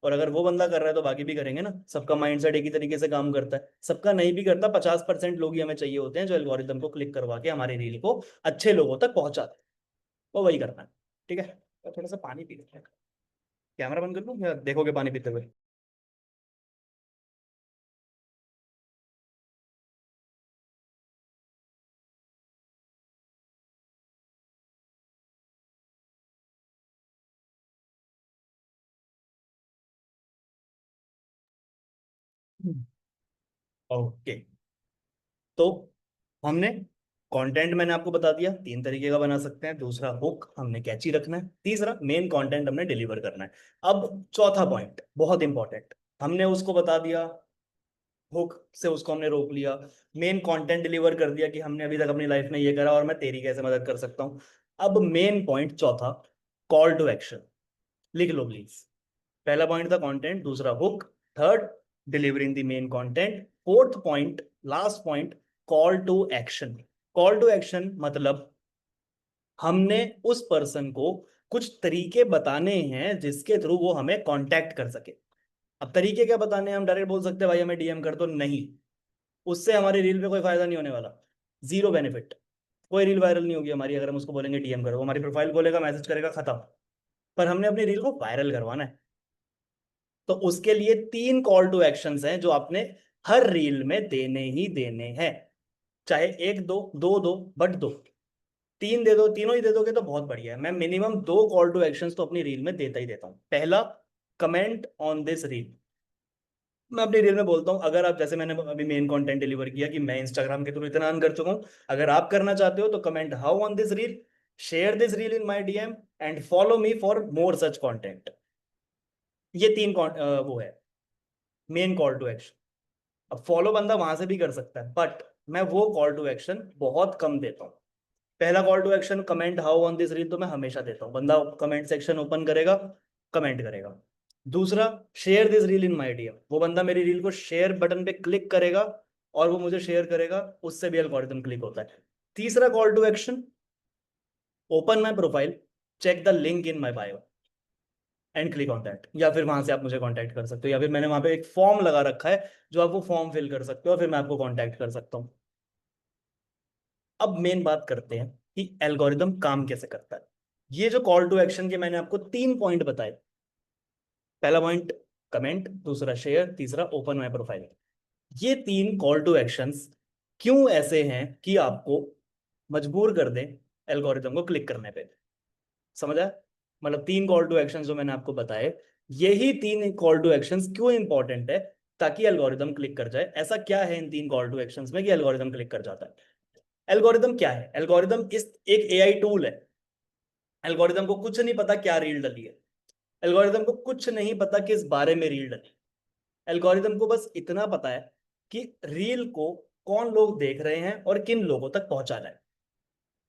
A: और अगर वो बंदा कर रहा है तो बाकी भी करेंगे ना। सबका माइंडसेट एक ही तरीके से काम करता है, सबका नहीं भी करता। 50% लोग ही हमें चाहिए होते हैं जो एल्गोरिदम को क्लिक करवा के हमारी रील को अच्छे लोगों तक पहुंचाते हैं। वो वही करना है। ठीक है? तो थोड़ा सा पानी पी लेते हैं। कैमरा बंद कर लूँ या देखोगे पानी पीते हुए? ओके। तो हमने कंटेंट मैंने आपको बता दिया 3 तरीके का बना सकते हैं, दूसरा हुक हमने कैची रखना है, तीसरा मेन कंटेंट हमने डिलीवर करना है। अब चौथा पॉइंट बहुत इंपॉर्टेंट, हमने उसको बता दिया, हुक से उसको हमने रोक लिया, मेन कंटेंट डिलीवर कर दिया कि हमने अभी तक अपनी लाइफ में ये करा और मैं तेरी कैसे मदद कर सकता हूँ। अब मेन पॉइंट चौथा, कॉल टू एक्शन, लिख लो प्लीज। पहला पॉइंट था कंटेंट, दूसरा hook, third delivering the main content, fourth point last point call to action. Call to action मतलब हमने उस पर्सन को कुछ तरीके बताने हैं जिसके थ्रू वो हमें कांटेक्ट कर सके। अब तरीके क्या बताने हैं, हम डायरेक्ट बोल सकते हैं भाई हमें डीएम कर दो, नहीं, उससे हमारी रील पे कोई फायदा नहीं होने वाला, जीरो बेनिफिट। कोई रील वायरल नहीं होगी हमारी अगर हम उसको बोलेंगे डीएम करो, वो हमारी प्रोफाइल खोलेगा, मैसेज करेगा, खत्म। पर हमने अपनी रील को वायरल करवाना है, तो उसके लिए 3 कॉल टू एक्शंस हैं जो आपने हर रील में देने ही देने हैं। चाहे एक दो, दो दो, बट दो, तीन दे दो, तीनों ही दे दोगे तो बहुत बढ़िया है। मैं मिनिमम 2 कॉल टू एक्शंस तो अपनी रील में देता ही देता हूँ। पहला, कमेंट ऑन दिस रील। मैं अपनी रील में बोलता हूँ, अगर आप, जैसे मैंने अभी मेन कंटेंट डिलीवर किया कि मैं इंस्टाग्राम के थ्रू इतना अर्न कर चुका हूँ, अगर आप करना चाहते हो तो comment how on this reel, share this reel in my DM and follow me for more such content. ये वो है मेन कॉल टू एक्शन। अब फॉलो बंदा वहां से भी कर सकता है, बट मैं वो कॉल टू एक्शन बहुत कम देता हूँ। पहला call to action comment how on this reel तो मैं हमेशा देता हूँ, बंदा कमेंट सेक्शन ओपन करेगा, कमेंट करेगा। दूसरा, share this reel in my DM, वो बंदा मेरी रील को शेयर बटन पे क्लिक करेगा और वो मुझे शेयर करेगा, उससे भी एल्गोरिथम क्लिक होता है। तीसरा call to action, open my profile, check the link in my bio and click on that, या फिर वहां से आप मुझे कांटेक्ट कर सकते हो, या फिर मैंने वहां पे एक फॉर्म लगा रखा है जो आप वो फॉर्म फिल कर सकते हो और फिर मैं आपको कांटेक्ट कर सकता हूँ। अब मेन बात करते हैं कि एल्गोरिदम काम कैसे करता है। ये जो कॉल टू एक्शन के मैंने आपको 3 पॉइंट बताए, पहला पॉइंट कमेंट, दूसरा शेयर, तीसरा ओपन माय प्रोफाइल, ये 3 कॉल टू एक्शंस क्यों ऐसे हैं कि आपको मजबूर कर दें एल्गोरिदम को क्लिक करने पे। समझा? मतलब 3 कॉल टू एक्शंस जो मैंने आपको बताए, यही 3 कॉल टू एक्शंस क्यों इंपॉर्टेंट है, ताकि एल्गोरिदम क्लिक कर जाए। ऐसा क्या है इन 3 कॉल टू एक्शंस में कि एल्गोरिदम क्लिक कर जाता है? एल्गोरिदम क्या है? एल्गोरिदम इस एक एआई टूल है। एल्गोरिदम को कुछ नहीं पता क्या रील डली है, एल्गोरिदम को कुछ नहीं पता किस बारे में रील डली। एल्गोरिदम को बस इतना पता है कि रील को कौन लोग देख रहे हैं और किन लोगों तक पहुंचाना है।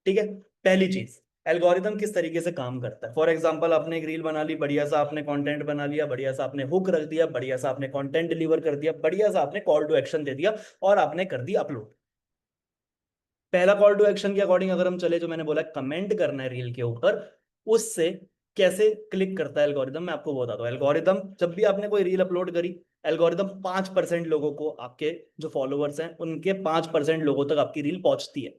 A: ठीक है? पहली चीज, एल्गोरिदम किस तरीके से काम करता है। फॉर एग्जांपल, आपने एक रील बना ली, बढ़िया सा आपने कंटेंट बना लिया, बढ़िया सा आपने हुक रख दिया, बढ़िया सा आपने कंटेंट डिलीवर कर दिया, बढ़िया सा आपने कॉल टू एक्शन दे दिया और आपने कर दी अपलोड। पहला कॉल टू एक्शन के अकॉर्डिंग अगर हम चले, जो मैंने बोला कमेंट करना है रील के ऊपर, उससे कैसे क्लिक करता है एल्गोरिदम, मैं आपको बताता हूँ। एल्गोरिदम, जब भी आपने कोई रील अपलोड करी, एल्गोरिदम 5% लोगों को, आपके जो फॉलोअर्स हैं उनके 5% लोगों तक आपकी रील पहुंचती है।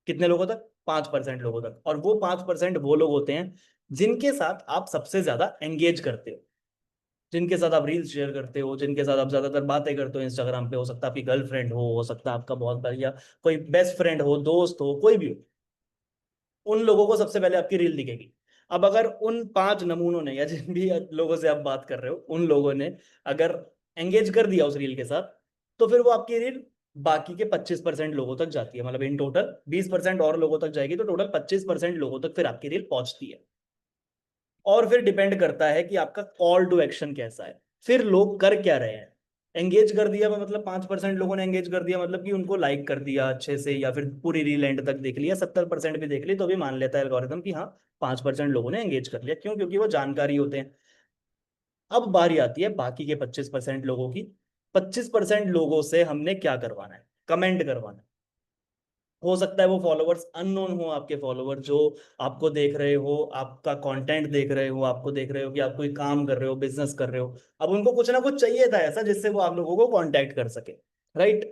A: कितने लोगों तक? 5% लोगों तक। और वो 5% वो लोग होते हैं जिनके साथ आप सबसे ज्यादा एंगेज करते हो, जिनके साथ आप रील्स शेयर करते हो, जिनके साथ आप ज्यादातर बातें करते हो इंस्टाग्राम पे। हो सकता है आपकी गर्लफ्रेंड हो सकता है आपका बहुत बढ़िया कोई बेस्ट फ्रेंड हो, दोस्त हो, कोई भी हो, उन लोगों को सबसे पहले आपकी रील दिखेगी। अब अगर उन 5 नमूनों ने, या जिन भी लोगों से आप बात कर रहे हो, उन लोगों ने अगर एंगेज कर दिया उस रील के साथ, तो फिर वो आपकी रील बाकी के 25% लोगों तक जाती है। मतलब इन टोटल 20% और लोगों तक जाएगी, तो टोटल 25% लोगों तक फिर आपकी रील पहुंचती है। और फिर डिपेंड करता है कि आपका कॉल टू एक्शन कैसा है, फिर लोग कर क्या रहे हैं। एंगेज कर दिया मतलब 5% लोगों ने एंगेज कर दिया, मतलब कि उनको लाइक कर दिया अच्छे से, या फिर पूरी रील एंड तक देख लिया, 70% भी देख ली, तो भी मान लेता है एल्गोरिथम कि हाँ 5% लोगों ने एंगेज कर लिया। क्यों? क्योंकि वो जानकारी होते हैं। अब बारी आती है बाकी के 25% लोगों की। 25% लोगों से हमने क्या करवाना है? कमेंट करवाना है। हो सकता है वो फॉलोअर्स अननोन हो, आपके फॉलोअर जो आपको देख रहे हो, आपका कंटेंट देख रहे हो, आपको देख रहे हो कि आप कोई काम कर रहे हो, बिजनेस कर रहे हो। अब उनको कुछ ना कुछ चाहिए था ऐसा जिससे वो आप लोगों को कांटेक्ट कर सके, राइट?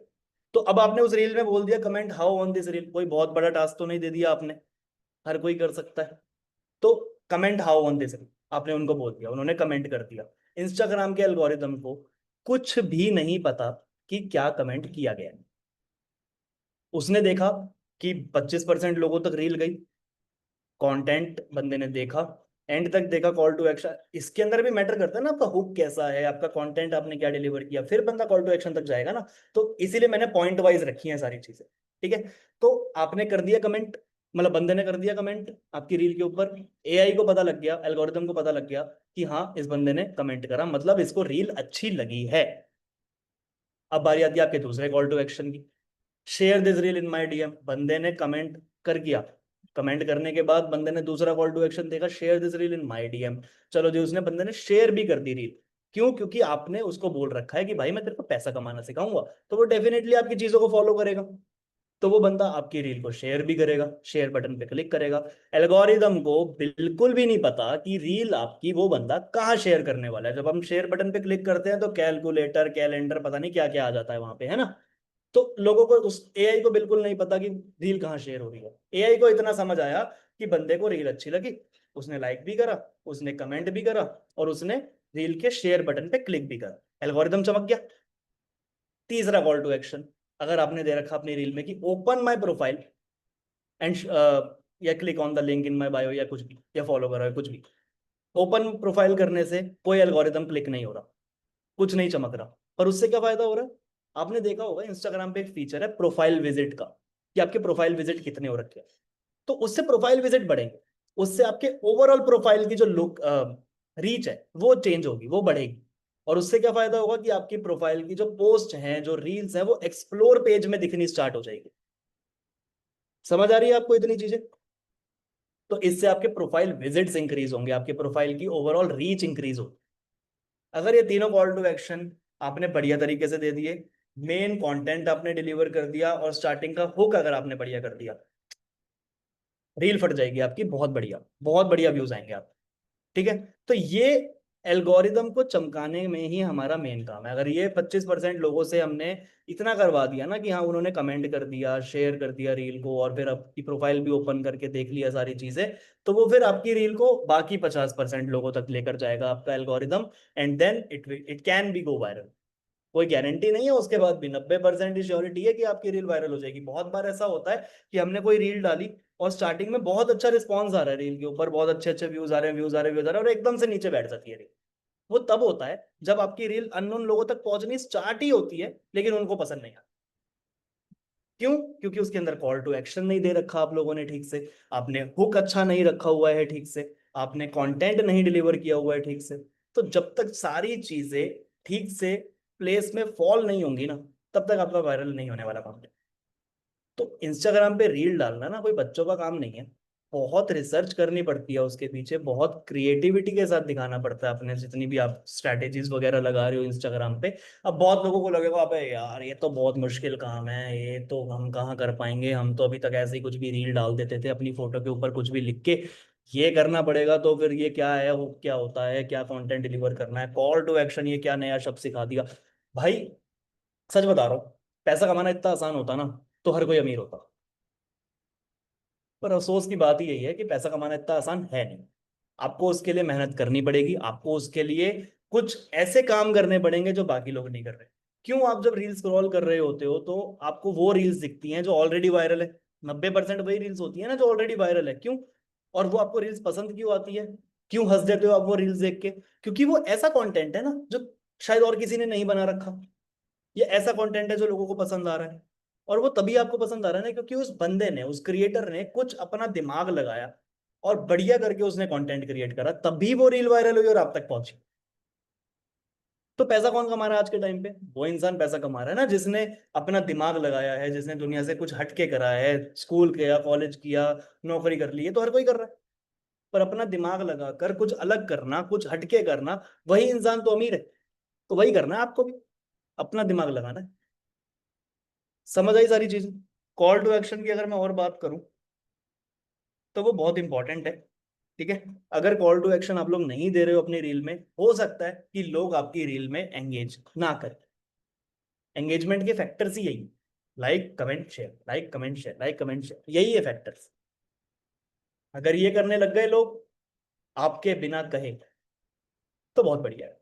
A: तो अब आपने उस रील में बोल दिया comment how on this reel, कोई बहुत बड़ा टास्क तो नहीं दे दिया आपने, हर कोई कर सकता है। तो comment how on this reel आपने उनको बोल दिया, उन्होंने कमेंट कर दिया। इंस्टाग्राम के एल्गोरिदम को कुछ भी नहीं पता कि क्या कमेंट किया गया है। उसने देखा कि 25% लोगों तक रील गई, कंटेंट बंदे ने देखा, एंड तक देखा, कॉल टू एक्शन इसके अंदर भी मैटर करता है ना, आपका हुक कैसा है, आपका कंटेंट आपने क्या डिलीवर किया, फिर बंदा कॉल टू एक्शन तक जाएगा ना। तो इसीलिए मैंने पॉइंट वाइज रखी है सारी चीजें। ठीक है, तो आपने कर दिया कमेंट, मतलब बंदे ने कर दिया कमेंट आपकी रील के ऊपर, एआई को पता लग गया, एल्गोरिदम को पता लग गया कि हाँ इस बंदे ने कमेंट करा, मतलब इसको रील अच्छी लगी है। अब बारी आती है आपके दूसरे कॉल टू एक्शन की, share this reel in my DM. बंदे ने कमेंट कर दिया, कमेंट करने के बाद बंदे ने दूसरा कॉल टू एक्शन देखा, share this reel in my DM. चलो जी, उसने बंदे ने शेयर भी कर दी रील। क्यों? क्योंकि आपने उसको बोल रखा है कि भाई मैं तेरे को पैसा कमाना सिखाऊंगा, तो वो डेफिनेटली आपकी चीजों को फॉलो करेगा। तो वो बंदा आपकी रील को शेयर भी करेगा, शेयर बटन पे क्लिक करेगा। एल्गोरिदम को बिल्कुल भी नहीं पता कि रील आपकी वो बंदा कहाँ शेयर करने वाला है। जब हम शेयर बटन पे क्लिक करते हैं तो कैलकुलेटर, कैलेंडर, पता नहीं क्या क्या आ जाता है वहां पे, है ना। तो लोगों को, उस एआई को बिल्कुल नहीं पता कि रील कहाँ शेयर हो रही है। एआई को इतना समझ आया कि बंदे को रील अच्छी लगी, उसने लाइक भी करा, उसने कमेंट भी करा, और उसने रील के शेयर बटन पे क्लिक भी करा, एल्गोरिदम चमक गया। तीसरा कॉल टू एक्शन, अगर आपने दे रखा अपनी रील में कि ओपन माय प्रोफाइल एंड या click on the link in my bio, या कुछ भी, या फॉलो करो, या कुछ भी, ओपन प्रोफाइल करने से कोई एल्गोरिदम क्लिक नहीं हो रहा, कुछ नहीं चमक रहा। पर उससे क्या फायदा हो रहा है? आपने देखा होगा इंस्टाग्राम पे एक फीचर है प्रोफाइल विजिट का, कि आपके प्रोफाइल विजिट कितने हो रखे हैं। तो उससे प्रोफाइल विजिट बढ़ेंगे, उससे आपके ओवरऑल प्रोफाइल की जो लुक, रीच है, वो चेंज होगी, वो बढ़ेगी। और उससे क्या फायदा होगा कि आपकी प्रोफाइल की जो पोस्ट हैं, जो रील्स हैं, वो एक्सप्लोर पेज में दिखनी स्टार्ट हो जाएगी। समझ आ रही है आपको इतनी चीजें? तो इससे आपके प्रोफाइल विजिट्स इंक्रीज होंगे, आपके प्रोफाइल की ओवरऑल रीच इंक्रीज होगी। अगर ये तीनों कॉल टू एक्शन आपने बढ़िया तरीके से दे दिए, मेन कंटेंट आपने डिलीवर कर दिया, और स्टार्टिंग का हुक अगर आपने बढ़िया कर दिया, रील फट जाएगी आपकी, बहुत बढ़िया, बहुत बढ़िया व्यूज आएंगे आप। ठीक है, तो ये एल्गोरिदम को चमकाने में ही हमारा मेन काम है। अगर ये 25% लोगों से हमने इतना करवा दिया ना कि हाँ उन्होंने कमेंट कर दिया, शेयर कर दिया रील को, और फिर आपकी प्रोफाइल भी ओपन करके देख लिया सारी चीजें, तो वो फिर आपकी रील को बाकी 50% लोगों तक लेकर जाएगा आपका algorithm, and then it can be go viral. कोई गारंटी नहीं है, उसके बाद भी 90% श्योरिटी है कि आपकी रील वायरल हो जाएगी। बहुत बार ऐसा होता है कि हमने कोई रील डाली और स्टार्टिंग में बहुत अच्छा रिस्पॉन्स आ रहा है रील के ऊपर, बहुत अच्छे अच्छे व्यूज आ रहे हैं, व्यूज आ रहे हैं, व्यूज आ रहे हैं, और एकदम से नीचे बैठ जाती है रील। वो तब होता है जब आपकी रील अननोन लोगों तक पहुंचनी स्टार्ट ही होती है, लेकिन उनको पसंद नहीं आता। क्यों? क्योंकि उसके अंदर कॉल टू एक्शन नहीं दे रखा आप लोगों ने ठीक से, आपने हुक अच्छा नहीं रखा हुआ है ठीक से, आपने कंटेंट नहीं डिलीवर किया हुआ है ठीक से। तो जब तक सारी चीजें ठीक से प्लेस में फॉल नहीं होंगी ना, तब तक आपका वायरल नहीं होने वाला कंटेंट। तो इंस्टाग्राम पे रील डालना ना कोई बच्चों का काम नहीं है, बहुत रिसर्च करनी पड़ती है उसके पीछे, बहुत क्रिएटिविटी के साथ दिखाना पड़ता है अपने, जितनी भी आप स्ट्रैटेजीज वगैरह लगा रहे हो इंस्टाग्राम पे। अब बहुत लोगों को लगेगा अबे यार ये तो बहुत मुश्किल काम है, ये तो हम कहाँ कर पाएंगे, हम तो अभी तक ऐसे ही कुछ भी रील डाल देते थे अपनी फोटो के ऊपर कुछ भी लिख के, ये करना पड़ेगा तो फिर ये क्या है, वो क्या होता है, क्या कंटेंट डिलीवर करना है, कॉल टू एक्शन, ये क्या नया शब्द सिखा दिया। भाई सच बता रहा हूँ, पैसा कमाना इतना आसान होता ना तो हर कोई अमीर होता। पर अफसोस की बात ही यही है कि पैसा कमाना इतना आसान है नहीं। आपको उसके लिए मेहनत करनी पड़ेगी, आपको उसके लिए कुछ ऐसे काम करने पड़ेंगे जो बाकी लोग नहीं कर रहे। क्यों? आप जब रील्स स्क्रॉल कर रहे होते हो तो आपको वो रील्स दिखती हैं जो ऑलरेडी वायरल है। 90% वही रील्स होती है ना जो ऑलरेडी वायरल है। क्यों? और वो आपको रील्स पसंद क्यों आती है? क्यों हंस देते हो आप वो रील्स देख के? क्योंकि वो ऐसा कंटेंट है ना जो शायद और किसी ने नहीं बना रखा। ये ऐसा कंटेंट है जो लोगों को पसंद आ रहा है। और वो तभी आपको पसंद आ रहा है ना क्योंकि उस बंदे ने, उस क्रिएटर ने कुछ अपना दिमाग लगाया और बढ़िया करके उसने कंटेंट क्रिएट करा, तभी वो रील वायरल हुई और आप तक पहुंची। तो पैसा कौन कमा रहा है आज के टाइम पे? वो इंसान पैसा कमा रहा है ना जिसने अपना दिमाग लगाया है, जिसने दुनिया से कुछ हटके करा है, स्कूल किया, कॉलेज किया, नौकरी कर ली है, तो हर कोई कर रहा है। पर अपना दिमाग लगाकर कुछ अलग करना, कुछ हटके करना, वही इंसान तो अमीर है। तो वही करना है आपको भी, अपना दिमाग लगाना है। समझ आई सारी चीजें? कॉल टू एक्शन की अगर मैं और बात करूं तो वो बहुत इंपॉर्टेंट है। ठीक है, अगर कॉल टू एक्शन आप लोग नहीं दे रहे हो अपनी रील में, हो सकता है कि लोग आपकी रील में एंगेज ना करें। एंगेजमेंट के फैक्टर्स ही यही, like comment share, like comment share, like comment share, यही है फैक्टर्स। अगर ये करने लग गए लोग आपके बिना कहे, तो बहुत बढ़िया है।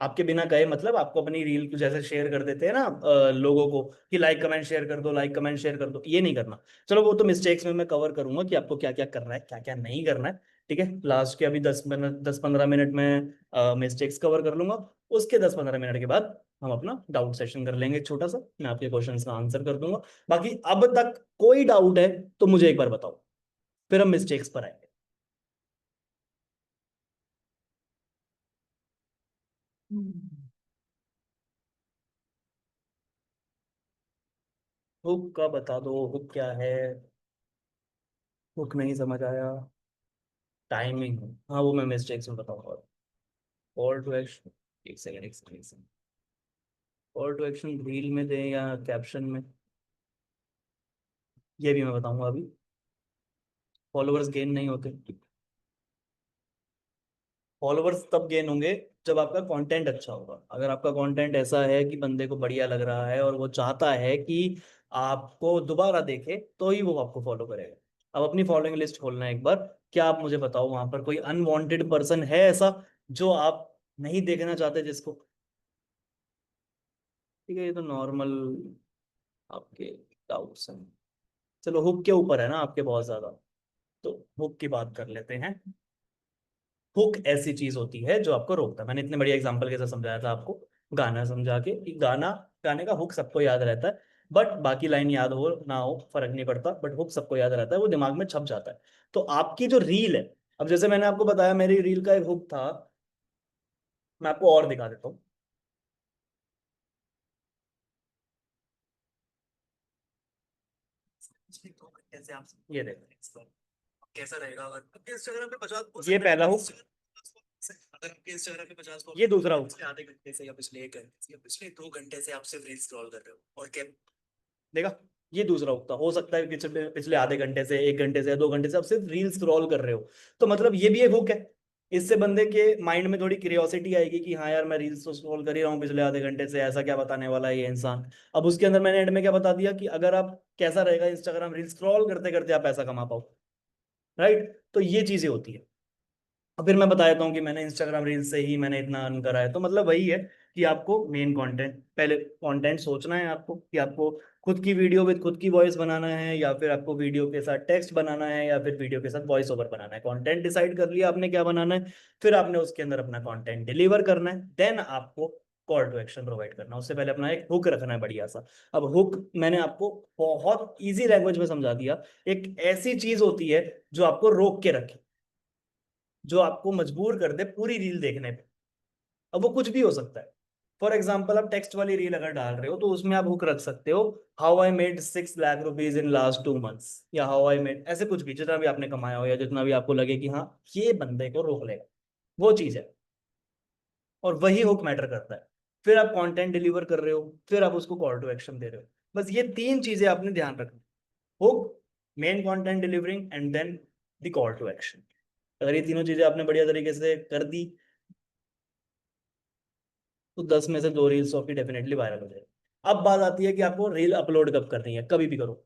A: आपके बिना कहे, मतलब आपको अपनी रील को जैसे शेयर कर देते हैं ना लोगों को, कि लाइक कमेंट शेयर कर दो, लाइक कमेंट शेयर कर दो, ये नहीं करना। चलो वो तो मिस्टेक्स में मैं कवर करूंगा कि आपको क्या क्या करना है, क्या क्या नहीं करना है। ठीक है, लास्ट के अभी 10 मिनट 10-15 मिनट में मिस्टेक्स कवर कर लूंगा। उसके 10-15 मिनट के बाद हम अपना डाउट सेशन कर लेंगे, एक छोटा सा, मैं आपके क्वेश्चंस का आंसर कर दूंगा। बाकी अब तक कोई डाउट है तो मुझे एक बार बताओ, फिर हम मिस्टेक्स पर आएंगे। हुक का बता दो, हुक क्या है। हुक नहीं समझ आया। टाइमिंग, हाँ वो मैं मिस्टेक्स में बताऊंगा। कॉल टू एक्शन, एक सेकंड एक सेकंड एक second. Call to action reel में दें या कैप्शन में, ये भी मैं बताऊंगा अभी। फॉलोअर्स गेन नहीं होते। फॉलोअर्स तब गेन होंगे जब आपका कंटेंट अच्छा होगा। अगर आपका कंटेंट ऐसा है कि बंदे को बढ़िया लग रहा है और वो चाहता है कि आपको दोबारा देखे, तो ही वो आपको फॉलो करेगा। अब अपनी फॉलोइंग लिस्ट खोलना है एक बार। क्या आप मुझे बताओ, वहां पर कोई अनवांटेड पर्सन है ऐसा जो आप नहीं देखना चाहते जिसको? ठीक है, ये तो नॉर्मल आपके डाउट्स हैं। चलो हुक के ऊपर है ना आपके बहुत ज्यादा, तो हुक की बात कर लेते हैं। हुक ऐसी चीज होती है जो आपको रोकता है। मैंने इतने बढ़िया एग्जांपल के साथ समझाया था आपको, गाना समझा के, कि गाना, गाने का हुक सबको याद रहता है, बट बाकी लाइन याद हो ना हो फर्क नहीं पड़ता, बट हुक सबको याद रहता है, वो दिमाग में छप जाता है। तो आपकी जो रील है, अब जैसे मैंने आपको बताया मेरी रील का एक हुक था, मैं आपको और दिखा देता हूँ। पिछले 2 घंटे से आप ये देखो, कैसा रहेगा अगर आपके इंस्टाग्राम पे 50, ये पहला हुक, अगर आपके इंस्टाग्राम पे 50, ये दूसरा हुक, पिछले आधे घंटे से या पिछले 1 घंटे से या पिछले 2 घंटे से आप सिर्फ रील स्क्रॉल कर रहे हो और क्या देखा, ये दूसरा हुक था। हो सकता है पिछले पिछले आधे घंटे से, 1 घंटे से या 2 घंटे से आप सिर्फ रील स्क्रॉल कर रहे हो, तो मतलब ये भी एक हुक है। इससे बंदे के माइंड में थोड़ी क्यूरियोसिटी आएगी कि हाँ यार मैं रील्स तो स्क्रॉल कर ही रहा हूँ पिछले आधे घंटे से, ऐसा क्या बताने वाला है ये इंसान। अब उसके अंदर मैंने एंड में क्या बता दिया कि अगर आप, कैसा रहेगा इंस्टाग्राम रील स्क्रॉल करते करते आप पैसा कमा पाओ। राइट, तो ये चीजें होती है। और फिर मैं बता देता हूँ कि मैंने इंस्टाग्राम रील्स से ही मैंने इतना अर्न करा है, तो मतलब वही है कि आपको मेन कंटेंट, पहले कंटेंट सोचना है आपको कि आपको खुद की वीडियो विद खुद की वॉइस बनाना है, या फिर आपको वीडियो के साथ टेक्स्ट बनाना है, या फिर वीडियो के साथ वॉइस ओवर बनाना है। कंटेंट डिसाइड कर लिया आपने क्या बनाना है, फिर आपने उसके अंदर अपना कंटेंट डिलीवर करना है, देन आपको कॉल टू एक्शन प्रोवाइड करना है। उससे पहले अपना एक हुक रखना है बढ़िया सा। अब हुक मैंने आपको बहुत इजी लैंग्वेज में समझा दिया। एक ऐसी चीज होती है जो आपको रोक के रखे, जो आपको मजबूर कर दे पूरी रील देखने पे। अब वो कुछ भी हो सकता है। फॉर एग्जाम्पल आप टेक्स्ट वाली रील अगर डाल रहे हो तो उसमें आप हुक रख सकते हो, how I made 6 lakh rupees in last 2 months, या हाउ आई मेड, ऐसे कुछ भी, जितना भी आपने कमाया हो या जितना भी आपको लगे कि हाँ ये बंदे को रोक लेगा, वो चीज है। और वही हुक मैटर करता है। फिर आप कंटेंट डिलीवर कर रहे हो, फिर आप उसको कॉल टू एक्शन दे रहे हो। बस ये 3 चीजें आपने ध्यान रखनी, hook, main content delivering, and then the call to action. अगर ये तीनों चीजें आपने बढ़िया तरीके से कर दी, तो 10 में से 2 रील्स आपकी डेफिनेटली वायरल हो जाएगी। अब बात आती है कि आपको रील अपलोड कब करनी है, कभी भी करो।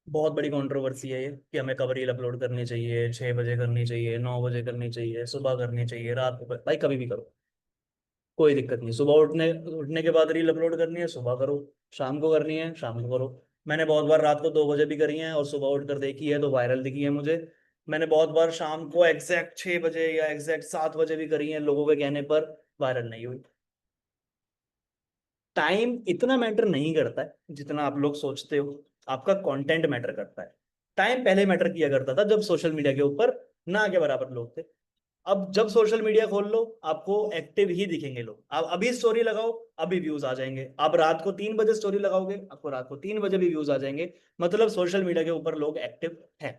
A: बहुत बड़ी कंट्रोवर्सी है ये कि हमें कब रील अपलोड करनी चाहिए, 6 बजे करनी चाहिए, 9 बजे करनी चाहिए, सुबह करनी चाहिए, रात को भाई कभी भी करो, कोई दिक्कत नहीं। सुबह उठने उठने के बाद रील अपलोड करनी है, सुबह करो। शाम को करनी है, शाम को करो। मैंने बहुत बार रात को 2 बजे भी करी है और सुबह उठकर देखी है तो वायरल दिखी है मुझे। मैंने बहुत बार शाम को एग्जैक्ट 6 बजे या एग्जैक्ट 7 बजे भी करी है, लोगों के कहने पर वायरल नहीं हुई। टाइम इतना मैटर नहीं करता है जितना आप लोग सोचते हो, आपका कंटेंट मैटर करता है। टाइम पहले मैटर किया करता था जब सोशल मीडिया के ऊपर ना के बराबर लोग थे। अब जब सोशल मीडिया खोल लो आपको एक्टिव ही दिखेंगे लोग। आप अभी स्टोरी लगाओ, अभी व्यूज आ जाएंगे। आप रात को 3 बजे स्टोरी लगाओगे, आपको रात को 3 बजे भी व्यूज आ जाएंगे। मतलब सोशल मीडिया के ऊपर लोग एक्टिव है।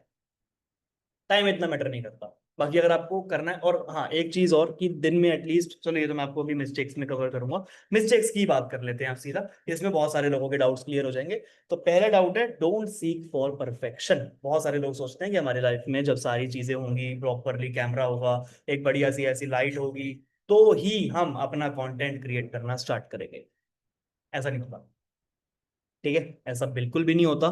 A: टाइम इतना मैटर नहीं करता। बाकी अगर आपको करना है, और हाँ एक चीज और कि दिन में एटलीस्ट, चलो ये तो मैं आपको अभी मिस्टेक्स में कवर करूंगा। मिस्टेक्स की बात कर लेते हैं आप सीधा, इसमें बहुत सारे लोगों के डाउट्स क्लियर हो जाएंगे। तो पहला डाउट है, डोंट सीक फॉर परफेक्शन। बहुत सारे लोग सोचते हैं कि हमारी लाइफ में जब सारी चीजें होंगी, प्रॉपरली कैमरा होगा, एक बढ़िया सी ऐसी लाइट होगी, तो ही हम अपना कंटेंट क्रिएट करना स्टार्ट करेंगे। ऐसा नहीं होता। ठीक है, ऐसा बिल्कुल भी नहीं होता।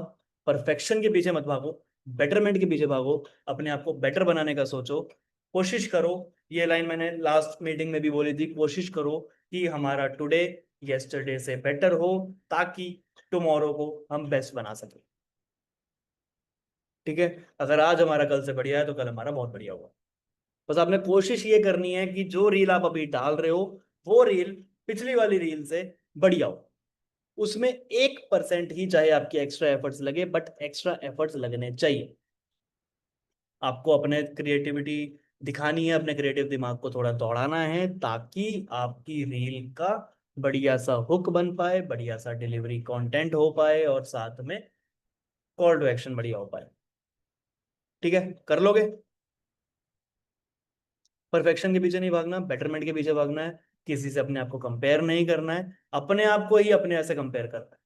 A: परफेक्शन के पीछे मत भागो, बेटरमेंट के पीछे भागो, अपने आप को बेटर बनाने का सोचो। कोशिश करो, ये लाइन मैंने लास्ट मीटिंग में भी बोली थी, कोशिश करो कि हमारा टुडे येस्टरडे से बेटर हो, ताकि टुमारो को हम बेस्ट बना सके। ठीक है, अगर आज हमारा कल से बढ़िया है तो कल हमारा बहुत बढ़िया होगा। बस आपने कोशिश ये करनी है कि जो रील आप अभी डाल रहे हो वो रील पिछली वाली रील से बढ़िया हो। उसमें 1% ही चाहे आपके एक्स्ट्रा एफर्ट्स लगे, बट एक्स्ट्रा एफर्ट्स लगने चाहिए। आपको अपने क्रिएटिविटी दिखानी है, अपने क्रिएटिव दिमाग को थोड़ा दौड़ाना है, ताकि आपकी रील का बढ़िया सा हुक बन पाए, बढ़िया सा डिलीवरी कंटेंट हो पाए, और साथ में कॉल टू एक्शन बढ़िया हो पाए। ठीक है, कर लोगे? परफेक्शन के पीछे नहीं भागना, बेटरमेंट के पीछे भागना है। किसी से अपने आप को कंपेयर नहीं करना है, अपने आप को ही अपने ऐसे कंपेयर करना है।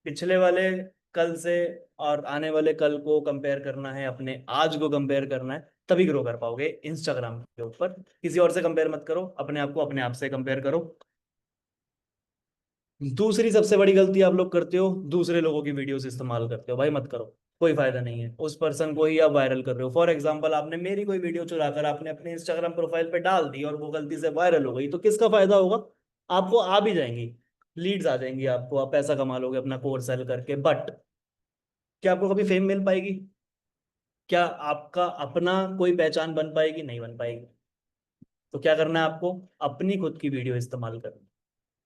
A: पिछले वाले कल से और आने वाले कल को कंपेयर करना है, अपने आज को कंपेयर करना है, तभी ग्रो कर पाओगे इंस्टाग्राम के ऊपर। किसी और से कंपेयर मत करो, अपने आप को अपने आप से कंपेयर करो। दूसरी सबसे बड़ी गलती आप लोग करते हो, दूसरे लोगों की वीडियोस इस्तेमाल करते हो। भाई मत करो, कोई फायदा नहीं है। उस पर्सन को ही आप वायरल कर रहे हो। फॉर एग्जांपल, आपने मेरी कोई वीडियो चुराकर आपने अपने इंस्टाग्राम प्रोफाइल पे डाल दी और वो गलती से वायरल हो गई, तो किसका फायदा होगा? आपको आ भी जाएंगी, लीड्स आ जाएंगी आपको, आप पैसा कमा लोगे अपना कोर्स सेल करके, बट क्या आपको कभी फेम मिल पाएगी? क्या आपका अपना कोई पहचान बन पाएगी? नहीं बन पाएगी। तो क्या करना है आपको? अपनी खुद की वीडियो इस्तेमाल करनी।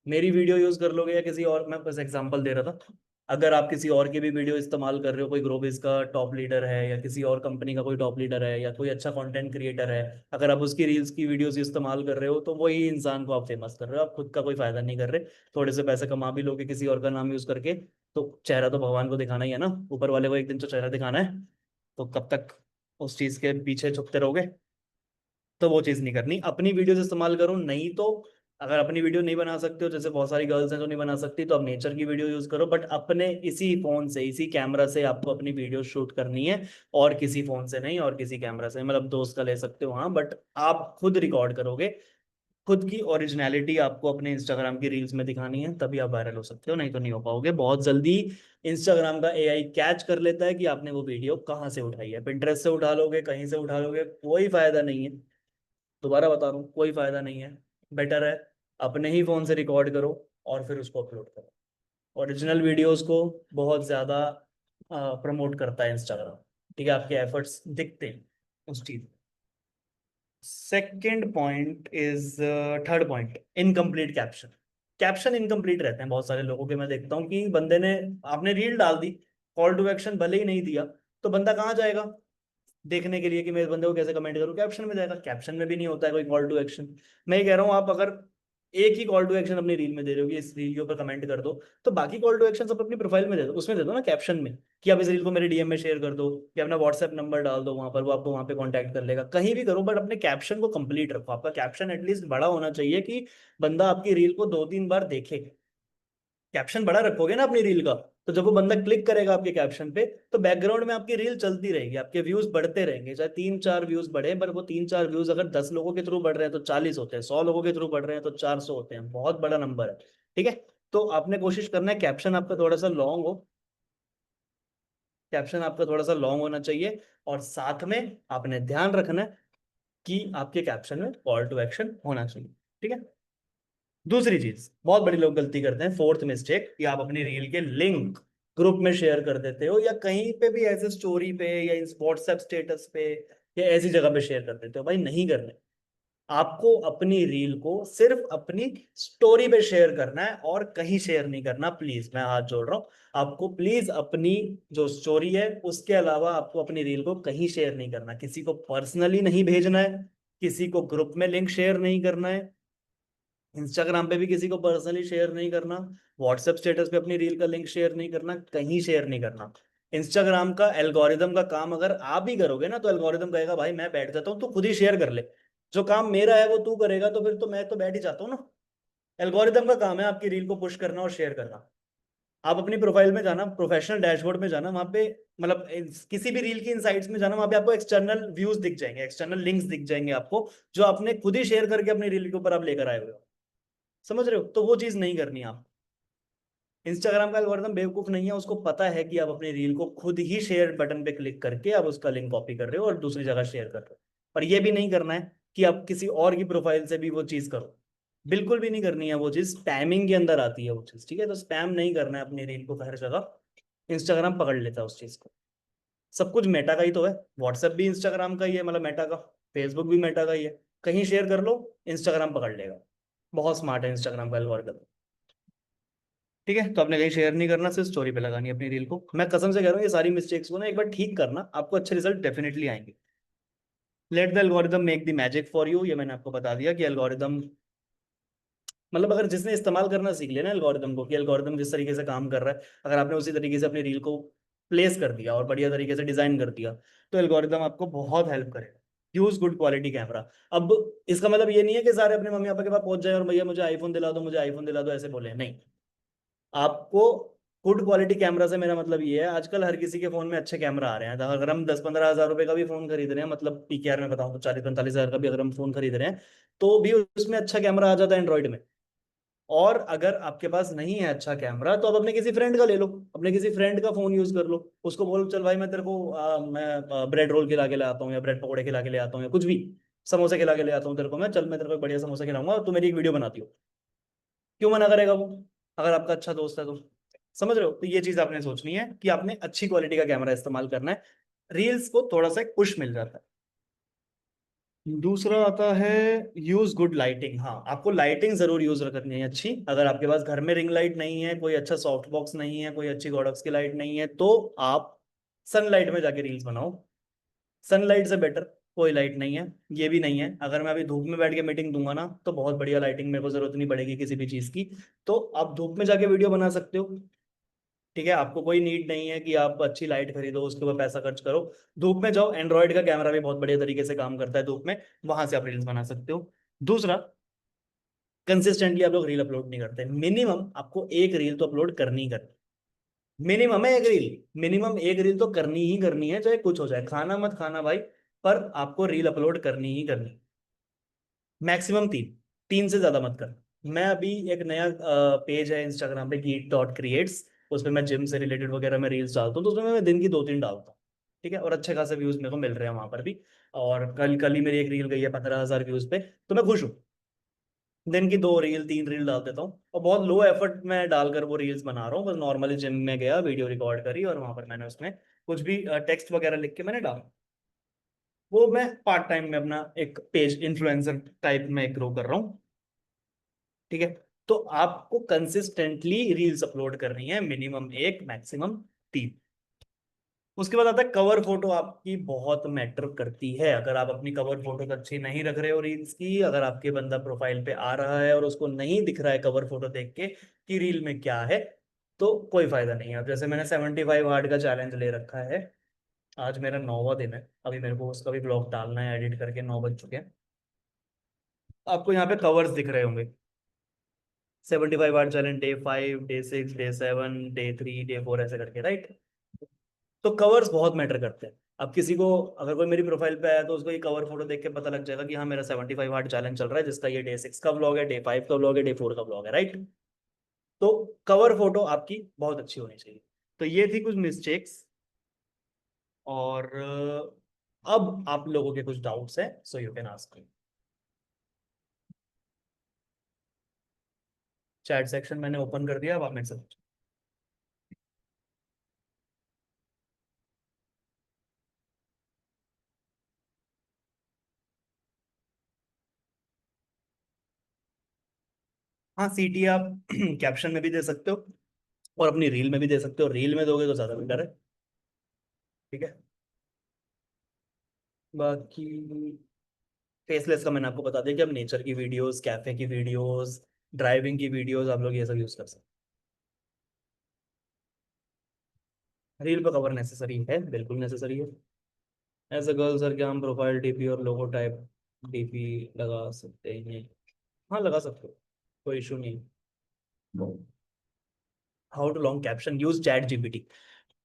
A: मेरी वीडियो यूज कर लोगे या किसी और, मैं बस एग्जांपल दे रहा था, अगर आप किसी और की भी वीडियो इस्तेमाल कर रहे हो, कोई ग्रोबिस का टॉप लीडर है या किसी और कंपनी का कोई टॉप लीडर है या कोई अच्छा कंटेंट क्रिएटर है, अगर आप उसकी रील्स की वीडियोस इस्तेमाल कर रहे हो, तो वही इंसान को आप फेमस कर रहे हो, आप खुद का कोई फायदा नहीं कर रहे। थोड़े से पैसे कमा भी लोगे किसी और का नाम यूज करके, तो चेहरा तो भगवान को दिखाना ही है ना, ऊपर वाले को एक दिन तो चेहरा दिखाना है। तो कब तक उस चीज के पीछे छुपते रहोगे? तो वो चीज नहीं करनी, अपनी वीडियोस इस्तेमाल करो। नहीं तो अगर अपनी वीडियो नहीं बना सकते हो, जैसे बहुत सारी गर्ल्स हैं जो नहीं बना सकती, तो आप नेचर की वीडियो यूज करो, बट अपने इसी फोन से, इसी कैमरा से आपको अपनी वीडियो शूट करनी है। और किसी फोन से नहीं, और किसी कैमरा से, मतलब दोस्त का ले सकते हो हाँ, बट आप खुद रिकॉर्ड करोगे। खुद की ओरिजिनलिटी आपको अपने इंस्टाग्राम की रील्स में दिखानी है, तभी आप वायरल हो सकते हो, नहीं तो नहीं हो पाओगे। बहुत जल्दी इंस्टाग्राम का एआई कैच कर लेता है कि आपने वो वीडियो कहाँ से उठाई है। पिंटरेस्ट से उठा लोगे, कहीं से उठा लोगे, कोई फायदा नहीं है। दोबारा बता रहा हूँ, कोई फायदा नहीं है। बेटर है अपने ही फोन से रिकॉर्ड करो और फिर उसको अपलोड करो। ओरिजिनल वीडियोस को बहुत ज्यादा प्रमोट करता है इंस्टाग्राम। ठीक है, आपके एफर्ट्स दिखते हैं उस चीज। Second point is, third point, incomplete caption. Caption incomplete रहते हैं बहुत सारे लोगों के। मैं देखता हूँ कि बंदे ने, आपने रील डाल दी, कॉल टू एक्शन भले ही नहीं दिया, तो बंदा कहाँ जाएगा देखने के लिए कि मैं इस बंदे को कैसे कमेंट करूं? कैप्शन में जाएगा। कैप्शन में भी नहीं होता है कोई कॉल टू एक्शन। मैं ये कह रहा हूँ, आप अगर एक ही कॉल टू एक्शन अपनी रील में दे रहे हो कि इस रील के ऊपर कमेंट कर दो, तो बाकी कॉल टू एक्शन सब अपनी प्रोफाइल में दे दो, उसमें दे दो ना कैप्शन में, कि आप इस रील को मेरे डीएम में शेयर कर दो, कि अपना व्हाट्सएप नंबर डाल दो वहां पर, वो आपको वहां पे कांटेक्ट कर लेगा। कहीं भी करो, बट अपने कैप्शन को कंप्लीट रखो। आपका कैप्शन एटलीस्ट बड़ा होना चाहिए कि बंदा आपकी रील को 2-3 बार देखे। कैप्शन बड़ा रखोगे ना अपनी रील का, तो जब वो बंदा क्लिक करेगा आपके कैप्शन पे, तो बैकग्राउंड में आपकी रील चलती रहेगी, आपके व्यूज बढ़ते रहेंगे। चाहे 3-4 व्यूज बढ़े, पर वो 3-4 व्यूज अगर 10 लोगों के थ्रू बढ़ रहे हैं तो 40 होते हैं, 100 लोगों के थ्रू बढ़ रहे हैं तो 400 होते हैं। बहुत बड़ा नंबर है। ठीक है, तो आपने कोशिश करना है कैप्शन आपका थोड़ा सा लॉन्ग हो। कैप्शन आपका थोड़ा सा लॉन्ग होना चाहिए, और साथ में आपने ध्यान रखना है कि आपके कैप्शन में कॉल टू एक्शन होना चाहिए। ठीक है, दूसरी चीज बहुत बड़ी लोग गलती करते हैं, फोर्थ मिस्टेक, कि आप अपनी रील के लिंक ग्रुप में शेयर कर देते हो, या कहीं पे भी ऐसे स्टोरी पे या इस व्हाट्सएप स्टेटस पे या ऐसी जगह पे शेयर कर देते हो। भाई नहीं करने। आपको अपनी रील को सिर्फ अपनी स्टोरी पे शेयर करना है, और कहीं शेयर नहीं करना। प्लीज, मैं हाथ जोड़ रहा हूँ, आपको प्लीज अपनी जो स्टोरी है उसके अलावा आपको अपनी रील को कहीं शेयर नहीं करना। किसी को पर्सनली नहीं भेजना है, किसी को ग्रुप में लिंक शेयर नहीं करना है, इंस्टाग्राम पे भी किसी को पर्सनली शेयर नहीं करना, व्हाट्सएप स्टेटस पे अपनी रील का लिंक शेयर नहीं करना, कहीं शेयर नहीं करना। इंस्टाग्राम का एल्गोरिदम का काम अगर आप ही करोगे ना, तो एल्गोरिदम कहेगा भाई मैं बैठ जाता हूँ, तू खुद ही शेयर कर ले। जो काम मेरा है वो तू करेगा, तो फिर तो मैं तो बैठ ही जाता हूँ ना। एल्गोरिदम का काम है आपकी रील को पुश करना और शेयर करना। आप अपनी प्रोफाइल में जाना, प्रोफेशनल डैशबोर्ड में जाना, वहां पे मतलब किसी भी रील की इनसाइट्स में जाना, वहां पे आपको एक्सटर्नल व्यूज दिख जाएंगे, एक्सटर्नल लिंक्स दिख जाएंगे आपको, जो आपने खुद ही शेयर करके अपनी रील के ऊपर आप लेकर आए हुए हो। समझ रहे हो? तो वो चीज नहीं करनी आप। इंस्टाग्राम का एल्गोरिदम बेवकूफ नहीं है, उसको पता है कि आप अपनी रील को खुद ही शेयर बटन पे क्लिक करके आप उसका लिंक कॉपी कर रहे हो और दूसरी जगह शेयर कर रहे हो। और ये भी नहीं करना है कि आप किसी और की प्रोफाइल से भी वो चीज करो, बिल्कुल भी नहीं करनी है वो चीज, स्पैमिंग के अंदर आती है वो चीज, ठीक है। तो स्पैम नहीं करना है अपनी रील को हर जगह, इंस्टाग्राम पकड़ लेता है उस चीज को। सब कुछ मेटा का ही तो है, व्हाट्सएप भी इंस्टाग्राम का ही है, मतलब मेटा का, फेसबुक भी मेटा का ही है, कहीं शेयर कर लो इंस्टाग्राम पकड़ लेगा। बहुत स्मार्ट है इंस्टाग्राम का एल्गोरिदम। ठीक है, तो आपने कहीं शेयर नहीं करना, सिर्फ स्टोरी पे लगानी है अपनी रील को। मैं कसम से कह रहा हूँ ये सारी मिस्टेक्स को ना एक बार ठीक करना, आपको अच्छे रिजल्ट डेफिनेटली आएंगे। Let the algorithm make the magic for you, ये मैंने आपको बता दिया कि एल्गोरिदम, मतलब अगर जिसने इस्तेमाल करना सीख लिया ना एल्गोरिदम को, कि एल्गोरिदम जिस तरीके से काम कर रहा है, अगर आपने उसी तरीके से अपनी रील को प्लेस कर दिया और बढ़िया तरीके से डिजाइन कर दिया, तो एल्गोरिदम आपको बहुत हेल्प करेगा। Use good quality camera. अब इसका मतलब ये नहीं है कि सारे अपने मम्मी पापा के पास पहुंच जाए और भैया मुझे आईफोन दिला दो, मुझे आईफोन दिला दो, ऐसे बोले नहीं। आपको गुड क्वालिटी कैमरा से मेरा मतलब ये है, आजकल हर किसी के फोन में अच्छे कैमरा आ रहे हैं, तो अगर हम 10-15 हज़ार रुपए का भी फोन खरीद रहे हैं, मतलब पीकेआर में बताऊं तो 40-45 हज़ार का भी अगर हम फोन खरीद रहे हैं, तो भी उसमें अच्छा कैमरा आ जाता है एंड्रॉइड में। और अगर आपके पास नहीं है अच्छा कैमरा, तो आप अपने किसी फ्रेंड का ले लो, अपने किसी फ्रेंड का फोन यूज कर लो, उसको बोलो चल भाई मैं तेरे को मैं ब्रेड रोल खिला के ले आता हूँ, या ब्रेड पकौड़े खिला के ले आता हूँ, या कुछ भी, समोसे खिला के ले आता हूँ तेरे को मैं, चल मैं तेरे को एक बढ़िया समोसा खिलाऊंगा और तू मेरी एक वीडियो बनाती हो। क्यों मना करेगा वो, अगर आपका अच्छा दोस्त है तो। समझ रहे हो, तो ये चीज आपने सोचनी है कि आपने अच्छी क्वालिटी का कैमरा इस्तेमाल करना है, रील्स को थोड़ा सा पुश मिल जाता है। दूसरा आता है यूज गुड लाइटिंग। हाँ, आपको लाइटिंग जरूर यूज रखनी है अच्छी। अगर आपके पास घर में रिंग लाइट नहीं है, कोई अच्छा सॉफ्ट बॉक्स नहीं है, कोई अच्छी गॉडक्स की लाइट नहीं है, तो आप सनलाइट में जाके रील्स बनाओ। सनलाइट से बेटर कोई लाइट नहीं है। ये भी नहीं है, अगर मैं अभी धूप में बैठ के मीटिंग दूंगा ना, तो बहुत बढ़िया लाइटिंग, मेरे को जरूरत नहीं पड़ेगी किसी भी चीज की, तो आप धूप में जाके वीडियो बना सकते हो। ठीक है, आपको कोई नीड नहीं है कि आप अच्छी लाइट खरीदो उसके ऊपर पैसा खर्च करो। धूप में जाओ, एंड्रॉइड का कैमरा भी बहुत बढ़िया तरीके से काम करता है धूप में, वहां से आप रील्स बना सकते हो। दूसरा, कंसिस्टेंटली आप लोग रील अपलोड नहीं करते। मिनिमम आपको एक रील तो अपलोड करनी ही करनी, मिनिमम है एक रील, मिनिमम एक रील तो करनी ही करनी है, चाहे कुछ हो जाए, खाना मत खाना भाई, पर आपको रील अपलोड करनी ही करनी। मैक्सिमम तीन, तीन से ज्यादा मत कर। मैं अभी एक नया पेज है इंस्टाग्राम पे, geek.creates, उस पर मैं जिम से रिलेटेड वगैरह में रील्स डालता हूँ, तो उसमें मैं दिन की 2-3 डालता हूँ। ठीक है, और अच्छे खासे व्यूज मेरे को मिल रहे हैं वहां पर भी। और कल कल ही मेरी एक रील गई है 15,000 व्यूज पे, तो मैं खुश हूँ। दिन की 2 रील 3 रील डाल देता हूँ, और बहुत लो एफर्ट में डालकर वो रील्स बना रहा हूँ, बस नॉर्मली जिम में गया, वीडियो रिकॉर्ड करी, और वहां पर मैंने उसमें कुछ भी टेक्स्ट वगैरह लिख के मैंने डाला। वो मैं पार्ट टाइम में अपना एक पेज इन्फ्लुएंसर टाइप में ग्रो कर रहा हूँ। ठीक है, तो आपको कंसिस्टेंटली रील्स अपलोड करनी है, मिनिमम एक, मैक्सिमम तीन। उसके बाद आता है कवर फोटो, आपकी बहुत मैटर करती है। अगर आप अपनी कवर फोटो अच्छी नहीं रख रहे हो रील्स की, अगर आपके बंदा प्रोफाइल पे आ रहा है और उसको नहीं दिख रहा है कवर फोटो देख के कि रील में क्या है, तो कोई फायदा नहीं है। अब जैसे मैंने 75 हार्ड का चैलेंज ले रखा है, आज मेरा 9वां दिन है, अभी मेरे को उसका भी ब्लॉग डालना है, एडिट करके 9 बज चुके हैं। आपको यहाँ पे कवर्स दिख रहे होंगे, 75 hour challenge, day 5, day 6, day 7, day 3, day 4, ऐसे करके, राइट। तो कवर्स बहुत मैटर करते हैं। अब किसी को, अगर कोई मेरी प्रोफाइल पे आया, तो उसको ये कवर फोटो देख के पता लग जाएगा कि हाँ मेरा 75 हार्ड चैलेंज चल रहा है, जिसका ये डे 6 का ब्लॉग है, डे 5 का ब्लॉग है, डे 4 का ब्लॉग है, राइट। तो कवर फोटो आपकी बहुत अच्छी होनी चाहिए। तो ये थी कुछ मिस्टेक्स, और अब आप लोगों के कुछ डाउट्स हैं, so you can ask me. Chat section मैंने ओपन कर दिया, अब आप मेरे से पूछो। हाँ, सीटी आप कैप्शन में भी दे सकते हो, और अपनी रील में भी दे सकते हो, रील में दोगे तो ज्यादा बेटर है। ठीक है, बाकी फेसलेस का मैंने आपको बता दिया कि अब नेचर की वीडियोस, कैफे की वीडियोस, ड्राइविंग की वीडियोस, आप लोग ये सब यूज कर सकते हैं। रील पर कवर नेसेसरी है, बिल्कुल नेसेसरी है। एज अ गर्ल सर, क्या हम प्रोफाइल डीपी और लोगो टाइप डीपी लगा सकते हैं? हाँ, लगा सकते हो, कोई इशू नहीं। How to long caption, use chat GPT.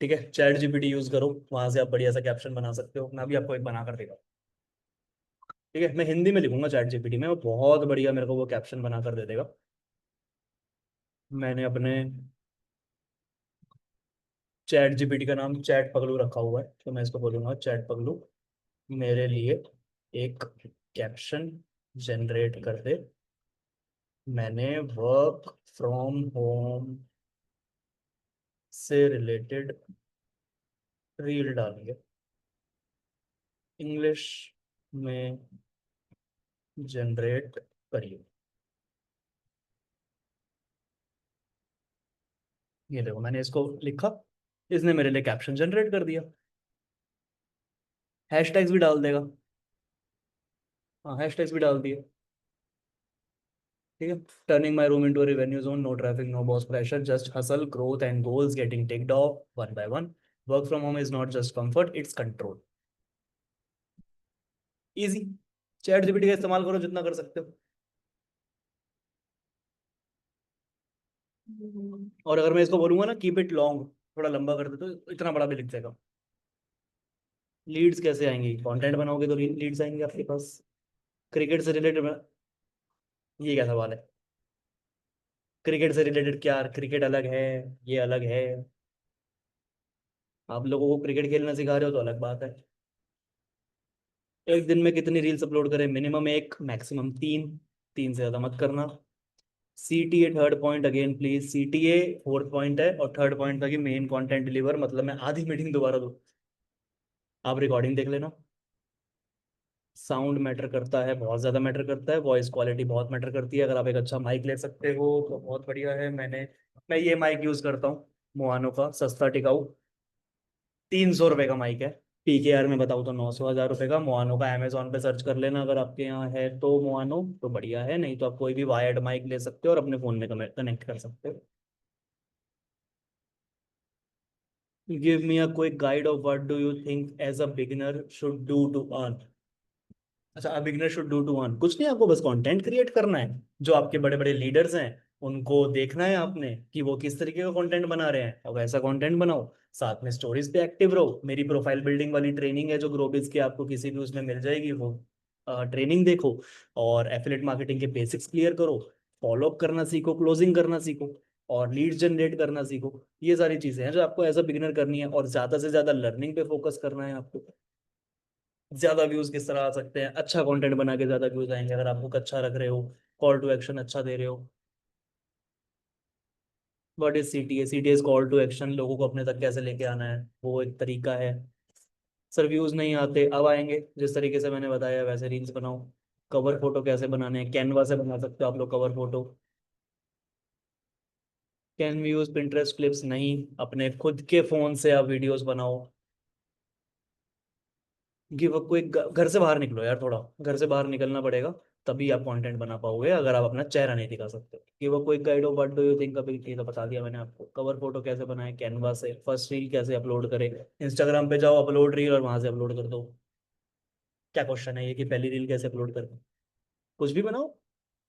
A: ठीक है, चैट जीपीटी यूज करो, वहां से आप बढ़िया सा कैप्शन बना सकते हो। मैं भी आपको एक बना कर देगा। ठीक है, मैं हिंदी में लिखूंगा चैट जीपीटी में, वो बहुत बढ़िया मेरे को वो कैप्शन बना कर दे देगा। मैंने अपने चैट जीपीटी का नाम चैट पगलू रखा हुआ है, तो मैं इसको बोलूंगा चैट पगलू मेरे लिए एक कैप्शन जनरेट कर दे, मैंने वर्क फ्रॉम होम से रिलेटेड रील डाली है, इंग्लिश में जनरेट करिए। ये देखो मैंने इसको लिखा, इसने मेरे लिए कैप्शन जनरेट कर दिया। हैशटैग्स भी डाल देगा। हाँ हैशटैग्स भी डाल दिए। ठीक है। Turning my room into revenue zone, no traffic no boss pressure, just hustle growth and goals getting ticked off one by one, work from home is not just comfort it's control. Easy. Chat GPT का इस्तेमाल करो जितना कर सकते हो। और अगर मैं इसको बोलूंगा ना कीप इट लॉन्ग, थोड़ा लंबा कर दे, तो इतना बड़ा भी लिख देगा। लीड्स कैसे आएंगी? कंटेंट बनाओगे तो लीड्स आएंगे आपके पास। क्रिकेट से रिलेटेड, ये क्या सवाल है? क्रिकेट से रिलेटेड क्या? क्रिकेट अलग है, ये अलग है। आप लोगों को क्रिकेट खेलना सिखा रहे हो तो अलग बात है। एक दिन में कितनी रील्स अपलोड करें? मिनिमम एक, मैक्सिमम तीन। तीन से ज्यादा मत करना। CTA third point again please, CTA fourth point है, और थर्ड पॉइंट था कि मेन कंटेंट डिलीवर, मतलब मैं आधी मीटिंग दोबारा दूँ। आप रिकॉर्डिंग देख लेना। साउंड मैटर करता है, बहुत ज़्यादा मैटर करता है, वॉइस क्वालिटी बहुत मैटर करती है। अगर आप एक अच्छा माइक ले सकते हो तो बहुत बढ़िया है। मैं ये माइक यूज़ करता हूँ, मोआनो का, सस्ता टिकाऊ, 300 रुपये का माइक है। PKR में बताऊँ तो 900 1000 रुपये का। मोआनो का अमेजोन पे सर्च कर लेना अगर आपके यहाँ है तो, मोआनो तो बढ़िया है, नहीं तो आप कोई भी वायर्ड माइक ले सकते हो और अपने फ़ोन में कनेक्ट कर सकते हो। Give me a quick guide of what do you think as a beginner should do to earn. अच्छा, a beginner should do to earn, कुछ नहीं, आपको बस कंटेंट क्रिएट करना है। जो आपके बड़े बड़े लीडर्स हैं उनको देखना है आपने कि वो किस तरीके का कंटेंट बना रहे हैं, और वैसा कंटेंट बनाओ। साथ में स्टोरीज पे एक्टिव रहो। मेरी प्रोफाइल बिल्डिंग वाली ट्रेनिंग है जो ग्रोबिज की, आपको किसी भी उसमें मिल जाएगी, वो ट्रेनिंग देखो। और एफिलिएट मार्केटिंग के बेसिक्स क्लियर करो। फॉलो अप करना सीखो, क्लोजिंग करना सीखो, और लीड्स जनरेट करना सीखो। ये सारी चीजें हैं जो आपको एज अ बिगिनर करनी है, और ज्यादा से ज्यादा लर्निंग पे फोकस करना है आपको। ज्यादा व्यूज किस तरह आ सकते हैं? अच्छा कंटेंट बना के ज्यादा व्यूज आएंगे, अगर आप बुक अच्छा रख रहे हो, कॉल टू एक्शन अच्छा दे रहे हो। What is CTA? CTA is call to action, लोगों को अपने तक कैसे लेके आना है, वो एक तरीका है। सर व्यूज नहीं आते, अब आएंगे। जिस तरीके से मैंने बताया वैसे रील्स बनाओ। कवर फोटो कैसे बनाने हैं? कैनवा से बना सकते हो आप लोग cover photo. Can we use Pinterest clips? नहीं, अपने खुद के फोन से आप वीडियोस बनाओ। गिव अप को एक, घर से बाहर निकलो यार, थोड़ा घर से बाहर निकलना पड़ेगा, तभी आप कंटेंट बना पाओगे। अगर आप अपना चेहरा नहीं दिखा सकते। गिव अप को एक guide of what do you think, अभी ये तो बता दिया मैंने आपको। कवर फोटो कैसे बनाए कैनवा से, फर्स्ट रील कैसे अपलोड करें, इंस्टाग्राम पे जाओ, अपलोड रील, और वहां से अपलोड कर दो। क्या क्वेश्चन है ये कि पहली रील कैसे अपलोड करें? कुछ भी बनाओ।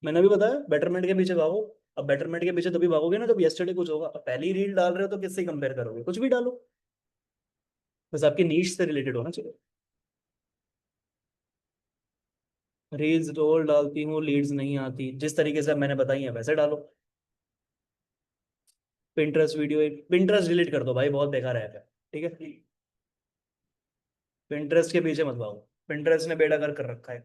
A: मैंने अभी बताया बेटरमेंट के पीछे भागो। अब बेटरमेंट के पीछे तभी भागोगे ना जब यस्टरडे कुछ होगा। अब पहली रील डाल रहे हो तो किससे कंपेयर करोगे? कुछ भी डालो, बस आपकी नीश से रिलेटेड होना चाहिए। रील्स रोल डालती हूँ, लीड्स नहीं आती, जिस तरीके से अब मैंने बताई है वैसे डालो। पिंटरेस्ट वीडियो, पिंटरेस्ट डिलीट कर दो भाई, बहुत बेकार ऐप है। ठीक है। पिंटरेस्ट के पीछे मत भागो, पिंटरेस्ट ने बेड़ा कर रखा है।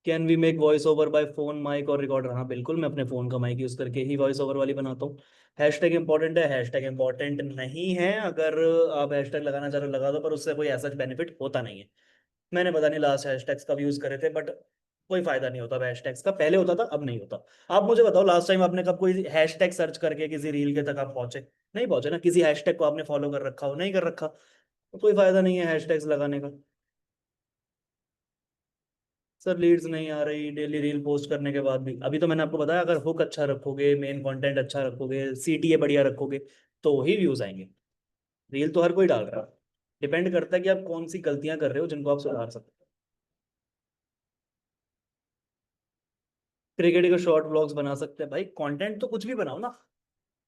A: Can we make voice over by phone mic और रिकॉर्डर? हाँ बिल्कुल, मैं अपने फोन का माइक यूज करके ही वॉइस ओवर वाली बनाता हूँ। हैशटैग इंपॉर्टेंट है? हैशटैग इंपॉर्टेंट नहीं है। अगर आप हैशटैग लगाना चाह रहे हो लगा दो, पर उससे कोई ऐसा बेनिफिट होता नहीं है। मैंने पता नहीं लास्ट हैशटैग्स कब यूज करे थे, बट कोई फायदा नहीं होता हैशटैग्स का। पहले होता था, अब नहीं होता। आप मुझे बताओ लास्ट टाइम आपने कब कोई हैशटैग सर्च करके किसी रील के तक आप पहुंचे? नहीं पहुंचे ना। किसी हैशटैग को आपने फॉलो कर रखा हो? नहीं कर रखा। तो कोई फायदा नहीं है हैशटैग्स लगाने का। सर लीड्स नहीं आ रही डेली रील पोस्ट करने के बाद भी। अभी तो मैंने आपको बताया, अगर हुक अच्छा रखोगे, मेन कंटेंट अच्छा रखोगे, CTA बढ़िया रखोगे, तो ही व्यूज आएंगे। रील तो हर कोई डाल रहा है। डिपेंड करता है कि आप कौन सी गलतियां कर रहे हो जिनको आप सुधार सकते हो। क्रिकेट के शॉर्ट व्लॉग्स बना सकते हैं भाई, कंटेंट तो कुछ भी बनाओ ना।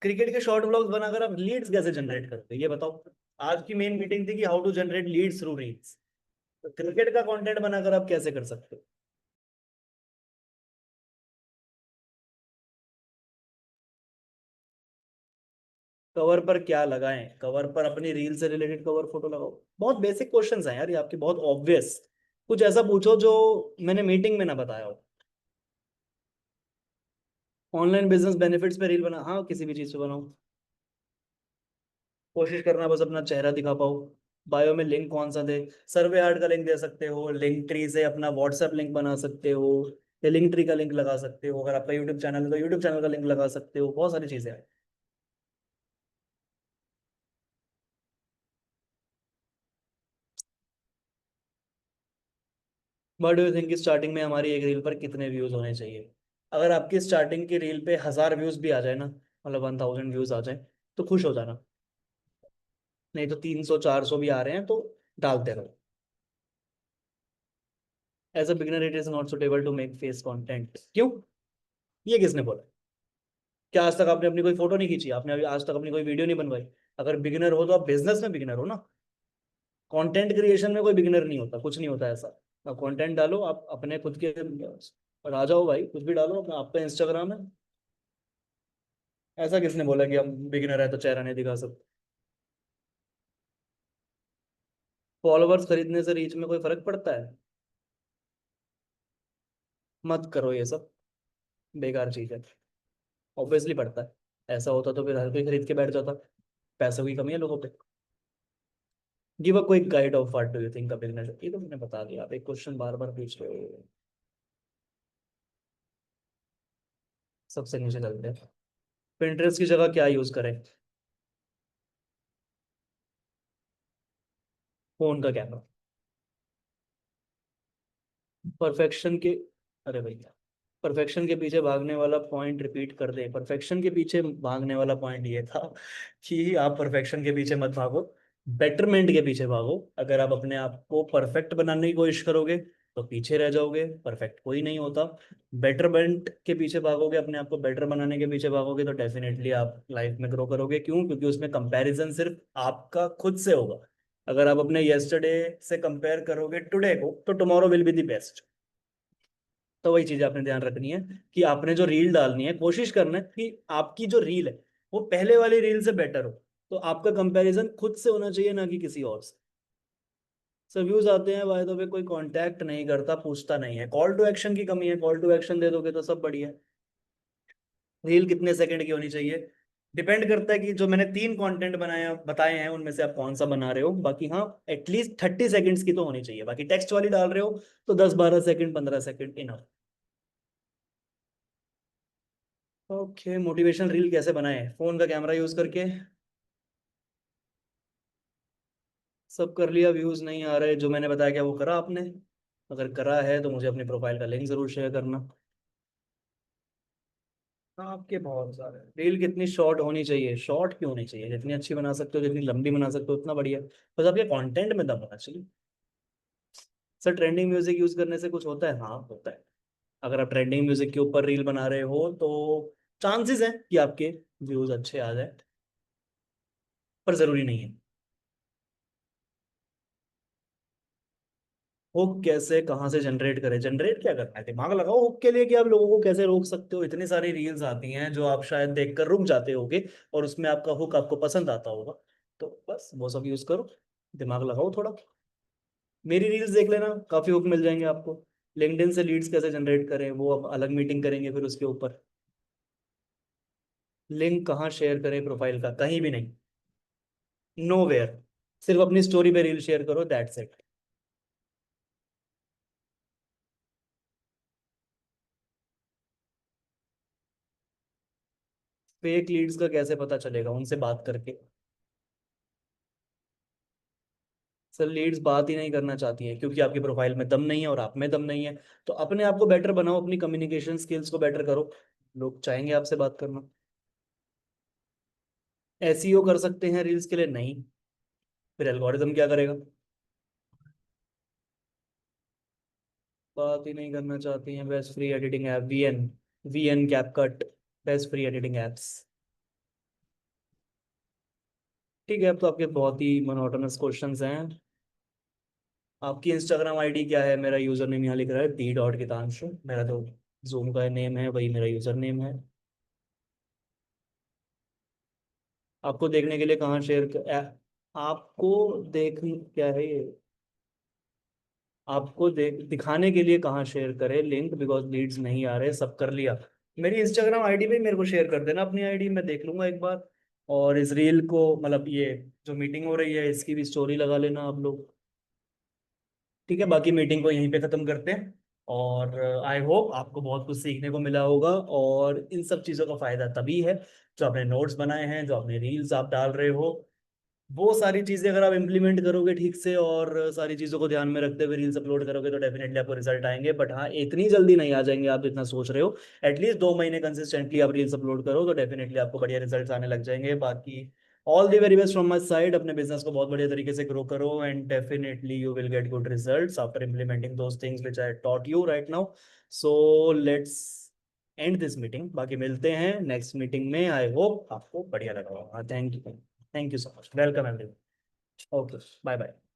A: क्रिकेट के शॉर्ट व्लॉग्स बनाकर आप लीड्स कैसे जनरेट करते हो ये बताओ। आज की मेन मीटिंग थी कि how to generate leads through reels. तो क्रिकेट का कंटेंट बनाकर आप कैसे कर सकते हो? कवर पर क्या लगाएं, कवर पर अपनी रील से रिलेटेड कवर फोटो लगाओ। बहुत बेसिक क्वेश्चंस हैं यार ये आपके, बहुत ऑब्वियस। कुछ ऐसा पूछो जो मैंने मीटिंग में ना बताया हो। ऑनलाइन बिजनेस बेनिफिट्स पे रील बना, हाँ किसी भी चीज पे बनाओ। कोशिश करना बस अपना चेहरा दिखा पाओ। बायो में लिंक कौन सा दे, सर्वे हार्ट का लिंक दे सकते हो, लिंक ट्री से अपना व्हाट्सएप लिंक बना सकते हो, या लिंक ट्री का लिंक लगा सकते हो। अगर आपका यूट्यूब चैनल है तो यूट्यूब चैनल का लिंक लगा सकते हो। बहुत सारी चीजें हैं। What do you think, starting में हमारी एक रील पर कितने व्यूज होने चाहिए? अगर आपकी स्टार्टिंग की रील पे 1000 व्यूज भी आ जाए ना, मतलब 1000 व्यूज आ जाए, तो खुश हो जाना। नहीं तो 300 400 भी आ रहे हैं तो डालते रहो। As a beginner it is not suitable to make face content, क्यों? ये किसने बोला? क्या आज तक आपने अपनी कोई फोटो नहीं खींची? आपने अभी आज तक अपनी कोई वीडियो नहीं बनवाई? अगर बिगिनर हो तो आप बिजनेस में बिगिनर हो ना। कंटेंट क्रिएशन में कोई बिगिनर नहीं होता, कुछ नहीं होता ऐसा। आप कंटेंट डालो, आप अपने खुद के राजा हो भाई, कुछ भी डालो अपना। आपका इंस्टाग्राम है। ऐसा किसने बोला कि हम बिगिनर है तो चेहरा नहीं दिखा सकते? फॉलोवर्स खरीदने से रीच में कोई फर्क पड़ता है? मत करो ये सब, बेकार चीज है। ऑब्वियसली पड़ता है। ऐसा होता तो फिर हर कोई खरीद के बैठ जाता। पैसों की कमी है लोगों पे। Give a quick guide of what do you think a beginner, ये तो मैंने बता दिया। आप एक क्वेश्चन बार बार पूछ रहे हो। सबसे नीचे चलते हैं। पिंटरेस्ट की जगह क्या यूज करें? फोन का कैमरा। परफेक्शन के, अरे भैया, परफेक्शन के पीछे भागने वाला पॉइंट रिपीट कर दे। परफेक्शन के पीछे भागने वाला पॉइंट ये था कि आप परफेक्शन के पीछे मत भागो, बेटरमेंट के पीछे भागो। अगर आप अपने आप को परफेक्ट बनाने की कोशिश करोगे तो पीछे रह जाओगे, परफेक्ट कोई नहीं होता। बेटरमेंट के पीछे भागोगे, अपने आप को बेटर बनाने के पीछे भागोगे, तो डेफिनेटली आप लाइफ में ग्रो करोगे। क्यों? क्योंकि उसमें कंपैरिजन सिर्फ आपका खुद से होगा। अगर आप अपने यस्टरडे से कंपेयर करोगे टुडे को, तो tomorrow will be the best. तो वही चीज आपने ध्यान रखनी है कि आपने जो रील डालनी है, कोशिश करना है कि आपकी जो रील है वो पहले वाली रील से बेटर हो। तो आपका कंपैरिजन खुद से होना चाहिए, ना कि किसी और से। सब व्यूज आते हैं बाय द वे, कोई कांटेक्ट नहीं करता, पूछता नहीं है। कॉल टू एक्शन की कमी है, कॉल टू एक्शन दे दोगे तो सब बढ़िया है। रील कितने सेकंड की होनी चाहिए? डिपेंड करता है कि जो मैंने 3 कंटेंट बनाया बताए हैं उनमें से आप कौन सा बना रहे हो। बाकी हाँ, एटलीस्ट 30 सेकंड्स की तो होनी चाहिए। बाकी टेक्स्ट वाली डाल रहे हो तो 10 12 second 15 second enough. Okay, motivation reel कैसे बनाए? फोन का कैमरा यूज करके। सब कर लिया, व्यूज नहीं आ रहे जो मैंने बताया, क्या वो करा आपने? अगर करा है तो मुझे अपनी प्रोफाइल का लिंक जरूर शेयर करना। आपके बहुत सारे। रील कितनी शॉर्ट होनी चाहिए? शॉर्ट क्यों होनी चाहिए? जितनी अच्छी बना सकते हो, जितनी लंबी बना सकते हो, उतना बढ़िया। बस आपके कंटेंट में दम होना चाहिए। सर ट्रेंडिंग म्यूजिक यूज करने से कुछ होता है? हाँ होता है। अगर आप ट्रेंडिंग म्यूजिक के ऊपर रील बना रहे हो तो चांसेस हैं कि आपके व्यूज अच्छे आ जाए, पर जरूरी नहीं है। हुक कैसे कहाँ से जनरेट करें? जनरेट क्या करना है, दिमाग लगाओ हुक के लिए कि आप लोगों को कैसे रोक सकते हो। इतनी सारी रील्स आती हैं जो आप शायद देखकर रुक जाते होगे, और उसमें आपका हुक आपको पसंद आता होगा। तो बस वो सब यूज करो, दिमाग लगाओ थोड़ा। मेरी रील्स देख लेना, काफी हुक मिल जाएंगे आपको। लिंक्डइन से लीड्स कैसे जनरेट करें, वो अब अलग मीटिंग करेंगे फिर उसके ऊपर। लिंक कहाँ शेयर करें प्रोफाइल का? कहीं भी नहीं, नो वेयर। सिर्फ अपनी स्टोरी पे रील शेयर करो, दैट्स इट। फेक लीड्स का कैसे पता चलेगा? उनसे बात करके। सर लीड्स बात ही नहीं करना चाहती है क्योंकि आपकी प्रोफाइल में दम नहीं है और आप में दम नहीं है। तो अपने आप को बेटर बनाओ, अपनी कम्युनिकेशन स्किल्स को बेटर करो, लोग चाहेंगे आपसे बात करना। एसईओ कर सकते हैं रील्स के लिए? नहीं। फिर एल्गोरिदम क्या करेगा? बात ही नहीं करना चाहती हैं। Best free editing app VN, VN CapCut, best free editing apps. ठीक है, अब तो आपके बहुत ही मोनोटोनस क्वेश्चंस हैं। आपकी इंस्टाग्राम आईडी क्या है? मेरा यूजर नेम यहाँ लिख रहा है दी डॉट कितांशु, मेरा तो जूम का नेम है, वही मेरा यूजर नेम है। आपको देखने के लिए कहाँ आपको देख क्या है ये, आपको दिखाने के लिए कहाँ शेयर करें लिंक, बिकॉज लीड्स नहीं आ रहे, सब कर लिया। मेरी इंस्टाग्राम आईडी पे मेरे को शेयर कर देना अपनी आईडी, मैं देख लूंगा एक बार। और इस रील को मतलब ये जो मीटिंग हो रही है इसकी भी स्टोरी लगा लेना आप लोग। ठीक है, बाकी मीटिंग को यहीं पे खत्म करते हैं। और आई होप आपको बहुत कुछ सीखने को मिला होगा, और इन सब चीज़ों का फायदा तभी है जो आपने नोट्स बनाए हैं, जो आपने रील्स आप डाल रहे हो, वो सारी चीजें अगर आप इम्प्लीमेंट करोगे ठीक से और सारी चीजों को ध्यान में रखते हुए रील्स अपलोड करोगे तो डेफिनेटली आपको रिजल्ट आएंगे। बट हाँ, इतनी जल्दी नहीं आ जाएंगे आप इतना सोच रहे हो। एटलीस्ट 2 महीने कंसिस्टेंटली आप रील्स अपलोड करो तो डेफिनेटली आपको बढ़िया रिजल्ट आने लग जाएंगे। बाकी all the very best from my side, अपने बिजनेस को बहुत बढ़िया तरीके से ग्रो करो and definitely you will get good results after implementing those things which I taught you right now. So let's end this meeting, बाकी मिलते हैं नेक्स्ट मीटिंग में। आई होप आपको बढ़िया लगा होगा। Thank you, thank you so much, welcome everyone. Okay, bye bye.